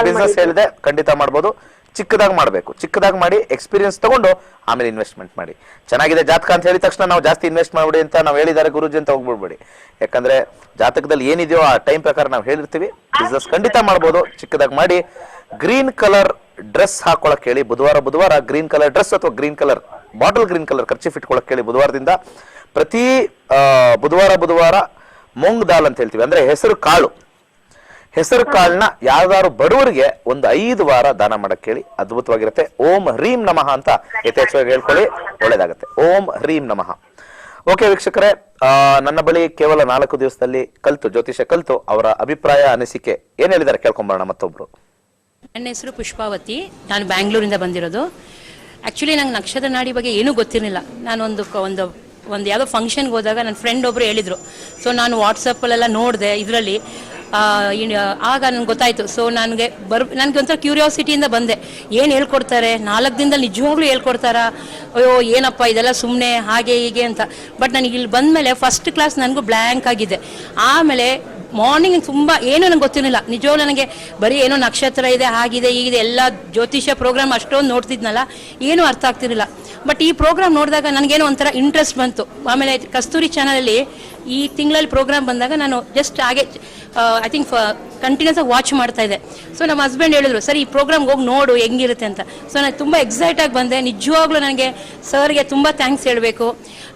ಬಿಸ್ನೆಸ್ ಹೇಳಿದೆ, ಖಂಡಿತ ಮಾಡ್ಬೋದು. ಚಿಕ್ಕದಾಗಿ ಮಾಡಬೇಕು. ಚಿಕ್ಕದಾಗಿ ಮಾಡಿ ಎಕ್ಸ್ಪೀರಿಯನ್ಸ್ ತಗೊಂಡು ಆಮೇಲೆ ಇನ್ವೆಸ್ಟ್ಮೆಂಟ್ ಮಾಡಿ. ಚೆನ್ನಾಗಿದೆ ಜಾತಕ ಅಂತ ಹೇಳಿದ ತಕ್ಷಣ ನಾವು ಜಾಸ್ತಿ ಇನ್ವೆಸ್ಟ್ ಮಾಡ್ಬಿಡಿ ಅಂತ ನಾವು ಹೇಳಿದ್ದಾರೆ ಗುರುಜಿ ಅಂತ ಹೋಗ್ಬಿಡ್ಬೇಡಿ. ಯಾಕಂದ್ರೆ ಜಾತಕದಲ್ಲಿ ಏನಿದೆಯೋ ಆ ಟೈಮ್ ಪ್ರಕಾರ ನಾವು ಹೇಳಿರ್ತೀವಿ. ಬಿಸ್ನೆಸ್ ಖಂಡಿತ ಮಾಡ್ಬೋದು. ಚಿಕ್ಕದಾಗಿ ಮಾಡಿ. ಗ್ರೀನ್ ಕಲರ್ ಡ್ರೆಸ್ ಹಾಕೊಳಕ್ ಹೇಳಿ. ಬುಧವಾರ ಗ್ರೀನ್ ಕಲರ್ ಡ್ರೆಸ್ ಅಥವಾ green colour bottle green colour kerchief ಇಟ್ಕೊಳಕ್ ಹೇಳಿ. ಬುಧವಾರದಿಂದ ಪ್ರತಿ ಬುಧವಾರ ಮೂಂಗ್ ದಾಲ್ ಅಂತ ಹೇಳ್ತೀವಿ, ಅಂದ್ರೆ ಹೆಸರು ಕಾಳನ್ನ ಯಾವ್ದಾದ್ರು ಬಡವರಿಗೆ ಒಂದು 5 ವಾರ ದಾನ ಮಾಡಕ್ ಹೇಳಿ. ಅದ್ಭುತವಾಗಿರುತ್ತೆ. ಓಂ ಹ್ರೀಂ ನಮಃ ಅಂತ ಯಥೇಚ್ಛವಾಗಿ ಹೇಳ್ಕೊಳ್ಳಿ, ಒಳ್ಳೇದಾಗುತ್ತೆ. ಓಂ ಹ್ರೀಂ ನಮಃ. ಓಕೆ ವೀಕ್ಷಕರೇ, ನನ್ನ ಬಳಿ ಕೇವಲ 4 ದಿವಸದಲ್ಲಿ ಜ್ಯೋತಿಷ್ಯ ಕಲ್ತು ಅವರ ಅಭಿಪ್ರಾಯ ಅನಿಸಿಕೆ ಏನ್ ಹೇಳಿದ್ದಾರೆ ಕೇಳ್ಕೊಂಬರೋಣ. ಮತ್ತೊಬ್ರು.
ನನ್ನ ಹೆಸರು ಪುಷ್ಪಾವತಿ, ನಾನು ಬ್ಯಾಂಗ್ಳೂರಿಂದ ಬಂದಿರೋದು. ಆ್ಯಕ್ಚುಲಿ ನಂಗೆ ನಕ್ಷತ್ರ ನಾಡಿ ಬಗ್ಗೆ ಏನೂ ಗೊತ್ತಿರಲಿಲ್ಲ. ನಾನು ಒಂದು ಯಾವುದೋ ಫಂಕ್ಷನ್ಗೆ ಹೋದಾಗ ನನ್ನ ಫ್ರೆಂಡ್ ಒಬ್ಬರು ಹೇಳಿದರು. ಸೊ ನಾನು ವಾಟ್ಸಪ್ಪಲ್ಲೆಲ್ಲ ನೋಡಿದೆ ಇದರಲ್ಲಿ. ಆಗ ನನಗೆ ಗೊತ್ತಾಯಿತು. ಸೊ ನನಗೆ ಒಂಥರ ಕ್ಯೂರಿಯಾಸಿಟಿಯಿಂದ ಬಂದೆ. ಏನು ಹೇಳ್ಕೊಡ್ತಾರೆ 4 ದಿನದಲ್ಲಿ ನಿಜವಾಗ್ಲೂ ಹೇಳ್ಕೊಡ್ತಾರಾ? ಅಯ್ಯೋ ಏನಪ್ಪ ಇದೆಲ್ಲ ಸುಮ್ಮನೆ ಹಾಗೆ ಹೀಗೆ ಅಂತ. ಬಟ್ ನನಗೆ ಇಲ್ಲಿ ಬಂದಮೇಲೆ ಫಸ್ಟ್ ಕ್ಲಾಸ್ ನನಗೂ ಬ್ಲ್ಯಾಂಕ್ ಆಗಿದೆ. ಆಮೇಲೆ ಮಾರ್ನಿಂಗ್ ತುಂಬ ಏನೂ ನಂಗೆ ಗೊತ್ತಿರಲಿಲ್ಲ. ನಿಜವಾಗ್ಲೂ ನನಗೆ ಬರೀ ಏನೋ ನಕ್ಷತ್ರ ಇದೆ, ಹಾಗಿದೆ ಹೀಗಿದೆ, ಎಲ್ಲ ಜ್ಯೋತಿಷ್ಯ ಪ್ರೋಗ್ರಾಮ್ ಅಷ್ಟೊಂದು ನೋಡ್ತಿದ್ನಲ್ಲ, ಏನೂ ಅರ್ಥ ಆಗ್ತಿರಲಿಲ್ಲ. ಬಟ್ ಈ ಪ್ರೋಗ್ರಾಮ್ ನೋಡಿದಾಗ ನನಗೇನೋ ಒಂಥರ ಇಂಟ್ರೆಸ್ಟ್ ಬಂತು. ಆಮೇಲೆ ಕಸ್ತೂರಿ ಚಾನಲಲ್ಲಿ ಈ ತಿಂಗಳಲ್ಲಿ ಪ್ರೋಗ್ರಾಮ್ ಬಂದಾಗ ನಾನು ಜಸ್ಟ್ ಹಾಗೆ ಐ ಥಿಂಕ್ ಕಂಟಿನ್ಯೂಸ್ ಆಗಿ ವಾಚ್ ಮಾಡ್ತಾ ಇದ್ದೆ. ಸೊ ನಮ್ಮ ಹಸ್ಬೆಂಡ್ ಹೇಳಿದ್ರು, ಸರಿ ಈ ಪ್ರೋಗ್ರಾಮ್ಗೆ ಹೋಗಿ ನೋಡು ಹೆಂಗಿರುತ್ತೆ ಅಂತ. ಸೊ ನಾನು ತುಂಬ ಎಕ್ಸೈಟ್ ಆಗಿ ಬಂದೆ. ನಿಜವಾಗ್ಲೂ ನನಗೆ ಸರ್ಗೆ ತುಂಬ ಥ್ಯಾಂಕ್ಸ್ ಹೇಳಬೇಕು.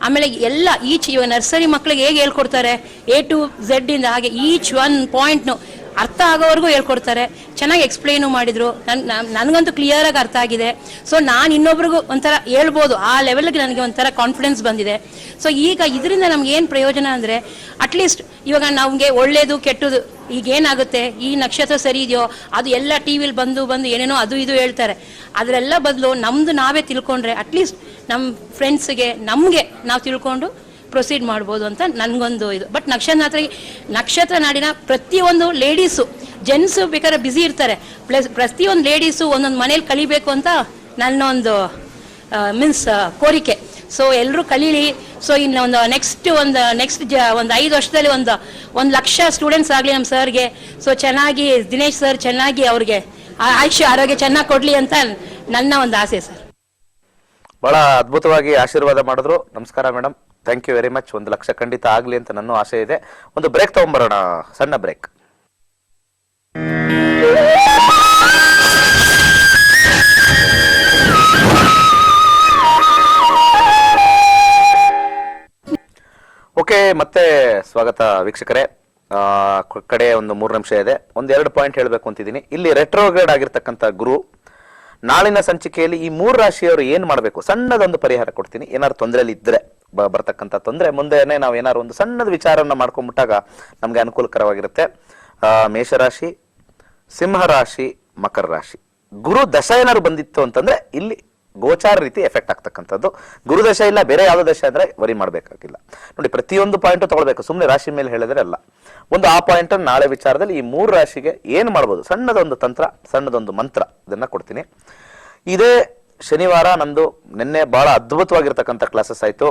ಆಮೇಲೆ ಎಲ್ಲ ಇವಾಗ ನರ್ಸರಿ ಮಕ್ಕಳಿಗೆ ಹೇಗೆ ಹೇಳ್ಕೊಡ್ತಾರೆ A to Z ಇಂದ, ಹಾಗೆ ಈಚ್ ಒನ್ ಪಾಯಿಂಟ್ನು ಅರ್ಥ ಆಗೋವರೆಗೂ ಹೇಳ್ಕೊಡ್ತಾರೆ. ಚೆನ್ನಾಗಿ ಎಕ್ಸ್ಪ್ಲೇನು ಮಾಡಿದ್ರು. ನನಗಂತೂ ಕ್ಲಿಯರಾಗಿ ಅರ್ಥ ಆಗಿದೆ. ಸೊ ನಾನು ಇನ್ನೊಬ್ರಿಗೂ ಒಂಥರ ಹೇಳ್ಬೋದು, ಆ ಲೆವೆಲ್ಗೆ ನನಗೆ ಒಂಥರ ಕಾನ್ಫಿಡೆನ್ಸ್ ಬಂದಿದೆ. ಸೊ ಈಗ ಇದರಿಂದ ನಮ್ಗೆ ಏನು ಪ್ರಯೋಜನ ಅಂದರೆ, ಅಟ್ಲೀಸ್ಟ್ ಇವಾಗ ನಮಗೆ ಒಳ್ಳೇದು ಕೆಟ್ಟದು ಈಗೇನಾಗುತ್ತೆ, ಈ ನಕ್ಷತ್ರ ಸರಿ ಇದೆಯೋ ಅದು ಎಲ್ಲ ಟಿ ವಿಲಿ ಬಂದು ಏನೇನೋ ಅದು ಇದು ಹೇಳ್ತಾರೆ. ಅದರೆಲ್ಲ ಬದಲು ನಮ್ಮದು ನಾವೇ ತಿಳ್ಕೊಂಡ್ರೆ ಅಟ್ಲೀಸ್ಟ್ ನಮ್ಮ ಫ್ರೆಂಡ್ಸ್ಗೆ ನಮಗೆ ನಾವು ತಿಳ್ಕೊಂಡು ಪ್ರೊಸೀಡ್ ಮಾಡ್ಬೋದು ಅಂತ ನನಗೊಂದು ಇದು. ಬಟ್ ನಕ್ಷತ್ರ ನಾಡಿನ ಪ್ರತಿಯೊಂದು ಲೇಡೀಸು, ಜೆಂಟ್ಸು ಬೇಕಾದ್ರೆ ಬ್ಯುಸಿ ಇರ್ತಾರೆ, ಪ್ರತಿಯೊಂದು ಲೇಡೀಸು ಒಂದೊಂದು ಮನೇಲಿ ಕಲಿಬೇಕು ಅಂತ ನನ್ನೊಂದು ಕೋರಿಕೆ. ಸೊ ಎಲ್ಲರೂ ಕಲೀಲಿ. ಸೊ ಇನ್ನು ನೆಕ್ಸ್ಟ್ 5 ವರ್ಷದಲ್ಲಿ ಒಂದು 1,00,000 ಸ್ಟೂಡೆಂಟ್ಸ್ ಆಗಲಿ ನಮ್ಮ ಸರ್ಗೆ. ಸೊ ಚೆನ್ನಾಗಿ ದಿನೇಶ್ ಸರ್ ಚೆನ್ನಾಗಿ ಅವ್ರಿಗೆ ಆರೋಗ್ಯ ಚೆನ್ನಾಗಿ ಕೊಡಲಿ ಅಂತ ನನ್ನ ಒಂದು ಆಸೆ ಸರ್.
ಬಹಳ ಅದ್ಭುತವಾಗಿ ಆಶೀರ್ವಾದ ಮಾಡಿದ್ರು. ನಮಸ್ಕಾರ madam, thank you very much. 1,00,000 ಖಂಡಿತ ಆಗ್ಲಿ ಅಂತ ನನ್ನ ಆಸೆ ಇದೆ. ಒಂದು ಬ್ರೇಕ್ ತಗೊಂಡ್ಬರೋಣ, ಸಣ್ಣ ಬ್ರೇಕ್. ಓಕೆ, ಮತ್ತೆ ಸ್ವಾಗತ ವೀಕ್ಷಕರೇ. ಕಡೆ ಒಂದು 3 ನಿಮಿಷ ಇದೆ. 1-2 ಪಾಯಿಂಟ್ ಹೇಳಬೇಕು ಅಂತಿದ್ದೀನಿ. ಇಲ್ಲಿ ರೆಟ್ರೋಗ್ರೇಡ್ ಆಗಿರ್ತಕ್ಕಂಥ ಗುರು ನಾಳಿನ ಸಂಚಿಕೆಯಲ್ಲಿ ಈ 3 ರಾಶಿಯವರು ಏನ್ ಮಾಡಬೇಕು, ಸಣ್ಣದೊಂದು ಪರಿಹಾರ ಕೊಡ್ತೀನಿ. ಏನಾದ್ರು ತೊಂದರೆಯಲ್ಲಿ ಇದ್ರೆ ಬರ್ತಕ್ಕಂಥ ತೊಂದರೆ ಮುಂದೆನೆ ನಾವು ಏನಾದ್ರು ಒಂದು ಸಣ್ಣದ ವಿಚಾರವನ್ನ ಮಾಡ್ಕೊಂಡ್ಬಿಟ್ಟಾಗ ನಮ್ಗೆ ಅನುಕೂಲಕರವಾಗಿರುತ್ತೆ. ಮೇಷರಾಶಿ, ಸಿಂಹರಾಶಿ, ಮಕರ ರಾಶಿ. ಗುರು ದಶ ಏನಾದ್ರು ಬಂದಿತ್ತು ಅಂತಂದ್ರೆ ಇಲ್ಲಿ ಗೋಚಾರ ರೀತಿ ಎಫೆಕ್ಟ್ ಆಗ್ತಕ್ಕಂಥದ್ದು. ಗುರುದಶ ಇಲ್ಲ, ಬೇರೆ ಯಾವ್ದೋ ದಶ ಅಂದ್ರೆ ವರಿ ಮಾಡ್ಬೇಕಾಗಿಲ್ಲ. ನೋಡಿ, ಪ್ರತಿಯೊಂದು ಪಾಯಿಂಟ್ ತಗೊಳ್ಬೇಕು, ಸುಮ್ಮನೆ ರಾಶಿ ಮೇಲೆ ಹೇಳಿದ್ರೆ ಅಲ್ಲ. ಒಂದು ಆ ಪಾಯಿಂಟ್ ನಾಳೆ ವಿಚಾರದಲ್ಲಿ ಈ 3 ರಾಶಿಗೆ ಏನ್ ಮಾಡ್ಬೋದು, ಸಣ್ಣದೊಂದು ತಂತ್ರ, ಸಣ್ಣದೊಂದು ಮಂತ್ರ, ಇದನ್ನ ಕೊಡ್ತೀನಿ. ಇದೇ ಶನಿವಾರ ನಂದು ನಿನ್ನೆ ಬಹಳ ಅದ್ಭುತವಾಗಿರ್ತಕ್ಕಂಥ ಕ್ಲಾಸಸ್ ಆಯಿತು.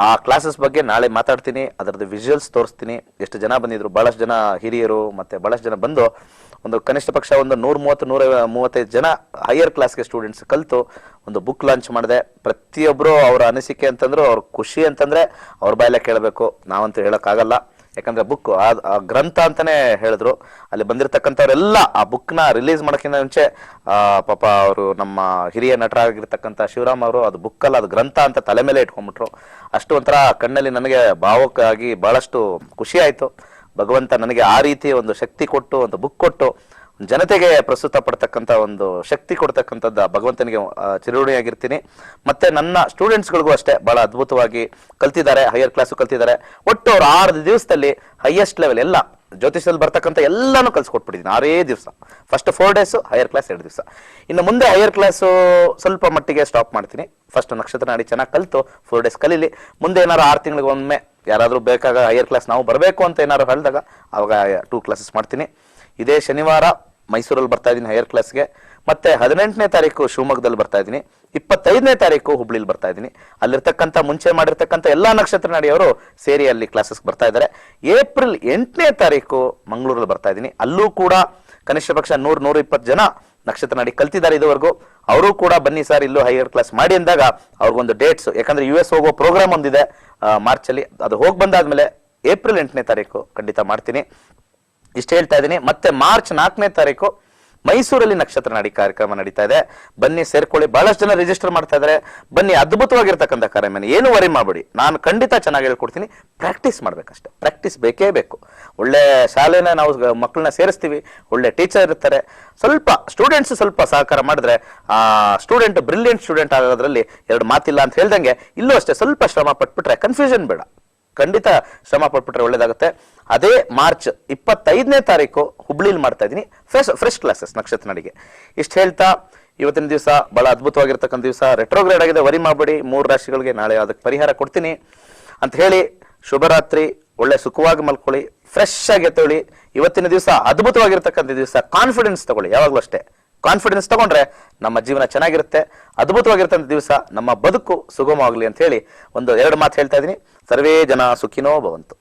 ಆ ಕ್ಲಾಸಸ್ ಬಗ್ಗೆ ನಾಳೆ ಮಾತಾಡ್ತೀನಿ, ಅದರದ್ದು ವಿಜುವಲ್ಸ್ ತೋರಿಸ್ತೀನಿ. ಎಷ್ಟು ಜನ ಬಂದಿದ್ರು, ಬಹಳಷ್ಟು ಜನ ಹಿರಿಯರು ಮತ್ತೆ ಬಹಳಷ್ಟು ಜನ ಬಂದು ಒಂದು ಕನಿಷ್ಠ ಪಕ್ಷ ಒಂದು 130-135 ಜನ ಹೈಯರ್ ಕ್ಲಾಸ್ಗೆ ಸ್ಟೂಡೆಂಟ್ಸ್ ಕಲಿತು ಒಂದು ಬುಕ್ ಲಾಂಚ್ ಮಾಡಿದೆ. ಪ್ರತಿಯೊಬ್ಬರು ಅವರ ಅನಿಸಿಕೆ ಅಂತಂದ್ರು, ಅವ್ರ ಖುಷಿ ಅಂತಂದ್ರೆ ಅವ್ರ ಬಾಯಲ್ಲೇ ಕೇಳಬೇಕು, ನಾವಂತೂ ಹೇಳೋಕ್ಕಾಗಲ್ಲ. ಯಾಕಂದ್ರೆ ಬುಕ್ ಆ ಗ್ರಂಥ ಅಂತಾನೆ ಹೇಳಿದ್ರು. ಅಲ್ಲಿ ಬಂದಿರತಕ್ಕಂಥವ್ರೆಲ್ಲ ಆ ಬುಕ್ನ ರಿಲೀಸ್ ಮಾಡೋಕ್ಕಿಂತ ಮುಂಚೆ ಪಾಪ ಅವರು ನಮ್ಮ ಹಿರಿಯ ನಟರಾಗಿರ್ತಕ್ಕಂಥ ಶಿವರಾಮ್ ಅವರು ಅದು ಬುಕ್ ಅಲ್ಲ ಅದು ಗ್ರಂಥ ಅಂತ ತಲೆ ಮೇಲೆ ಇಟ್ಕೊಂಡ್ಬಿಟ್ರು. ಅಷ್ಟು ಒಂಥರ ಕಣ್ಣಲ್ಲಿ ನನಗೆ ಭಾವುಕ ಆಗಿ ಬಹಳಷ್ಟು ಖುಷಿ ಆಯಿತು. ಭಗವಂತ ನನಗೆ ಆ ರೀತಿ ಒಂದು ಶಕ್ತಿ ಕೊಟ್ಟು ಒಂದು ಬುಕ್ ಕೊಟ್ಟು ಜನತೆಗೆ ಪ್ರಸ್ತುತ ಪಡ್ತಕ್ಕಂಥ ಒಂದು ಶಕ್ತಿ ಕೊಡ್ತಕ್ಕಂಥದ್ದು ಭಗವಂತನಿಗೆ ಚಿರಋಣಿಯಾಗಿರ್ತೀನಿ. ಮತ್ತೆ ನನ್ನ ಸ್ಟೂಡೆಂಟ್ಸ್ಗಳಿಗೂ ಅಷ್ಟೇ ಬಹಳ ಅದ್ಭುತವಾಗಿ ಕಲ್ತಿದ್ದಾರೆ, ಹೈಯರ್ ಕ್ಲಾಸು ಕಲ್ತಿದ್ದಾರೆ. ಒಟ್ಟು ಅವ್ರು 6 ದಿವಸದಲ್ಲಿ ಹೈಯೆಸ್ಟ್ ಲೆವೆಲ್ ಎಲ್ಲ ಜ್ಯೋತಿಷದಲ್ಲಿ ಬರ್ತಕ್ಕಂಥ ಎಲ್ಲಾನು ಕಲ್ಸ್ಕೊಟ್ಬಿಟ್ಟಿದ್ದೀನಿ 6 ದಿವಸ. ಫಸ್ಟ್ 4 ಡೇಸು, ಹೈಯರ್ ಕ್ಲಾಸ್ 2 ದಿವಸ. ಇನ್ನು ಮುಂದೆ ಹೈಯರ್ ಕ್ಲಾಸು ಸ್ವಲ್ಪ ಮಟ್ಟಿಗೆ ಸ್ಟಾಪ್ ಮಾಡ್ತೀನಿ. ಫಸ್ಟ್ ನಕ್ಷತ್ರ ನಾಡಿ ಚೆನ್ನಾಗಿ ಕಲಿತು 4 ಡೇಸ್ ಕಲೀಲಿ. ಮುಂದೆ ಏನಾರು 6 ತಿಂಗಳಿಗೆ ಒಮ್ಮೆ ಯಾರಾದರೂ ಬೇಕಾಗ ಹೈಯರ್ ಕ್ಲಾಸ್ ನಾವು ಬರಬೇಕು ಅಂತ ಏನಾದ್ರು ಹೇಳಿದಾಗ ಅವಾಗ 2 ಕ್ಲಾಸಸ್ ಮಾಡ್ತೀನಿ. ಇದೇ ಶನಿವಾರ ಮೈಸೂರಲ್ಲಿ ಬರ್ತಾ ಇದ್ದೀನಿ ಹೈಯರ್ ಕ್ಲಾಸ್ಗೆ. ಮತ್ತೆ 18ನೇ ತಾರೀಕು ಶಿವಮೊಗ್ಗದಲ್ಲಿ ಬರ್ತಾ ಇದ್ದೀನಿ. 25ನೇ ತಾರೀಕು ಹುಬ್ಳಿಲಿ ಬರ್ತಾ ಇದ್ದೀನಿ. ಅಲ್ಲಿರ್ತಕ್ಕಂಥ ಮುಂಚೆ ಮಾಡಿರ್ತಕ್ಕಂಥ ಎಲ್ಲಾ ನಕ್ಷತ್ರ ನಾಡಿಯವರು ಸೇರಿ ಅಲ್ಲಿ ಕ್ಲಾಸಸ್ ಬರ್ತಾ ಇದ್ದಾರೆ. ಏಪ್ರಿಲ್ 8ನೇ ತಾರೀಕು ಮಂಗಳೂರಲ್ಲಿ ಬರ್ತಾ ಇದ್ದೀನಿ. ಅಲ್ಲೂ ಕೂಡ ಕನಿಷ್ಠ ಪಕ್ಷ 100-120 ಜನ ನಕ್ಷತ್ರ ನಾಡಿ ಕಲ್ತಿದ್ದಾರೆ ಇದುವರೆಗೂ. ಅವರು ಕೂಡ ಬನ್ನಿ ಸರ್ ಇಲ್ಲೂ ಹೈಯರ್ ಕ್ಲಾಸ್ ಮಾಡಿ ಅಂದಾಗ ಅವ್ರಿಗೊಂದು ಡೇಟ್ಸ್, ಯಾಕಂದ್ರೆ US ಹೋಗೋ ಪ್ರೋಗ್ರಾಮ್ ಒಂದಿದೆ ಮಾರ್ಚಲ್ಲಿ, ಅದು ಹೋಗಿ ಬಂದಾದ್ಮೇಲೆ ಏಪ್ರಿಲ್ 8ನೇ ತಾರೀಕು ಖಂಡಿತ ಮಾಡ್ತೀನಿ. ಇಷ್ಟು ಹೇಳ್ತಾ ಇದ್ದೀನಿ. ಮತ್ತೆ ಮಾರ್ಚ್ 4ನೇ ತಾರೀಕು ಮೈಸೂರಲ್ಲಿ ನಕ್ಷತ್ರ ನಾಡಿ ಕಾರ್ಯಕ್ರಮ ನಡೀತಾ ಇದೆ. ಬನ್ನಿ ಸೇರ್ಕೊಳ್ಳಿ. ಬಹಳಷ್ಟು ಜನ ರಿಜಿಸ್ಟರ್ ಮಾಡ್ತಾ ಇದ್ದಾರೆ. ಬನ್ನಿ, ಅದ್ಭುತವಾಗಿರ್ತಕ್ಕಂಥ ಕಾರ್ಯಕ್ರಮ, ಏನು ವರಿ ಮಾಡಬೇಡಿ. ನಾನು ಖಂಡಿತ ಚೆನ್ನಾಗಿ ಹೇಳ್ಕೊಡ್ತೀನಿ. ಪ್ರಾಕ್ಟೀಸ್ ಮಾಡ್ಬೇಕಷ್ಟೇ, ಪ್ರಾಕ್ಟೀಸ್ ಬೇಕೇ ಬೇಕು. ಒಳ್ಳೆ ಶಾಲೆನ ನಾವು ಮಕ್ಕಳನ್ನ ಸೇರಿಸ್ತೀವಿ, ಒಳ್ಳೆ ಟೀಚರ್ ಇರ್ತಾರೆ. ಸ್ವಲ್ಪ ಸ್ಟೂಡೆಂಟ್ಸ್ ಸ್ವಲ್ಪ ಸಹಕಾರ ಮಾಡಿದ್ರೆ ಆ ಸ್ಟೂಡೆಂಟ್ ಬ್ರಿಲಿಯಂಟ್ ಸ್ಟೂಡೆಂಟ್ ಆಗೋದ್ರಲ್ಲಿ 2 ಮಾತಿಲ್ಲ ಅಂತ ಹೇಳ್ದಂಗೆ ಇಲ್ಲೂ ಅಷ್ಟೇ ಸ್ವಲ್ಪ ಶ್ರಮ ಪಟ್ಬಿಟ್ರೆ ಕನ್ಫ್ಯೂಷನ್ ಬೇಡ, ಖಂಡಿತ ಶ್ರಮ ಪಟ್ಬಿಟ್ರೆ ಒಳ್ಳೇದಾಗುತ್ತೆ. ಅದೇ ಮಾರ್ಚ್ 25ನೇ ತಾರೀಕು ಹುಬ್ಳಿಲಿ ಮಾಡ್ತಾ ಇದ್ದೀನಿ ಫ್ರೆಶ್ ಕ್ಲಾಸಸ್ ನಕ್ಷತ್ರ ನಾಡಿಗೆ. ಇಷ್ಟು ಹೇಳ್ತಾ ಇವತ್ತಿನ ದಿವಸ ಬಹಳ ಅದ್ಭುತವಾಗಿರ್ತಕ್ಕಂಥ ದಿವಸ. ರೆಟ್ರೋಗ್ರೇಡ್ ಆಗಿದೆ, ವರಿ ಮಾಡಬೇಡಿ. 3 ರಾಶಿಗಳಿಗೆ ನಾಳೆ ಅದಕ್ಕೆ ಪರಿಹಾರ ಕೊಡ್ತೀನಿ ಅಂತ ಹೇಳಿ ಶುಭರಾತ್ರಿ. ಒಳ್ಳೆ ಸುಖವಾಗಿ ಮಲ್ಕೊಳ್ಳಿ, ಫ್ರೆಶ್ ಆಗಿ ಎತ್ತೊಳ್ಳಿ. ಇವತ್ತಿನ ದಿವಸ ಅದ್ಭುತವಾಗಿರ್ತಕ್ಕಂಥ ದಿವಸ. ಕಾನ್ಫಿಡೆನ್ಸ್ ತಗೊಳ್ಳಿ, ಯಾವಾಗಲೂ ಅಷ್ಟೇ ಕಾನ್ಫಿಡೆನ್ಸ್ ತಗೊಂಡ್ರೆ ನಮ್ಮ ಜೀವನ ಚೆನ್ನಾಗಿರುತ್ತೆ. ಅದ್ಭುತವಾಗಿರ್ತಕ್ಕಂಥ ದಿವಸ, ನಮ್ಮ ಬದುಕು ಸುಗಮವಾಗಲಿ ಅಂತ ಹೇಳಿ 1-2 ಮಾತು ಹೇಳ್ತಾ ಇದ್ದೀನಿ. ಸರ್ವೇ ಜನ ಸುಖಿನೋ ಭವಂತು.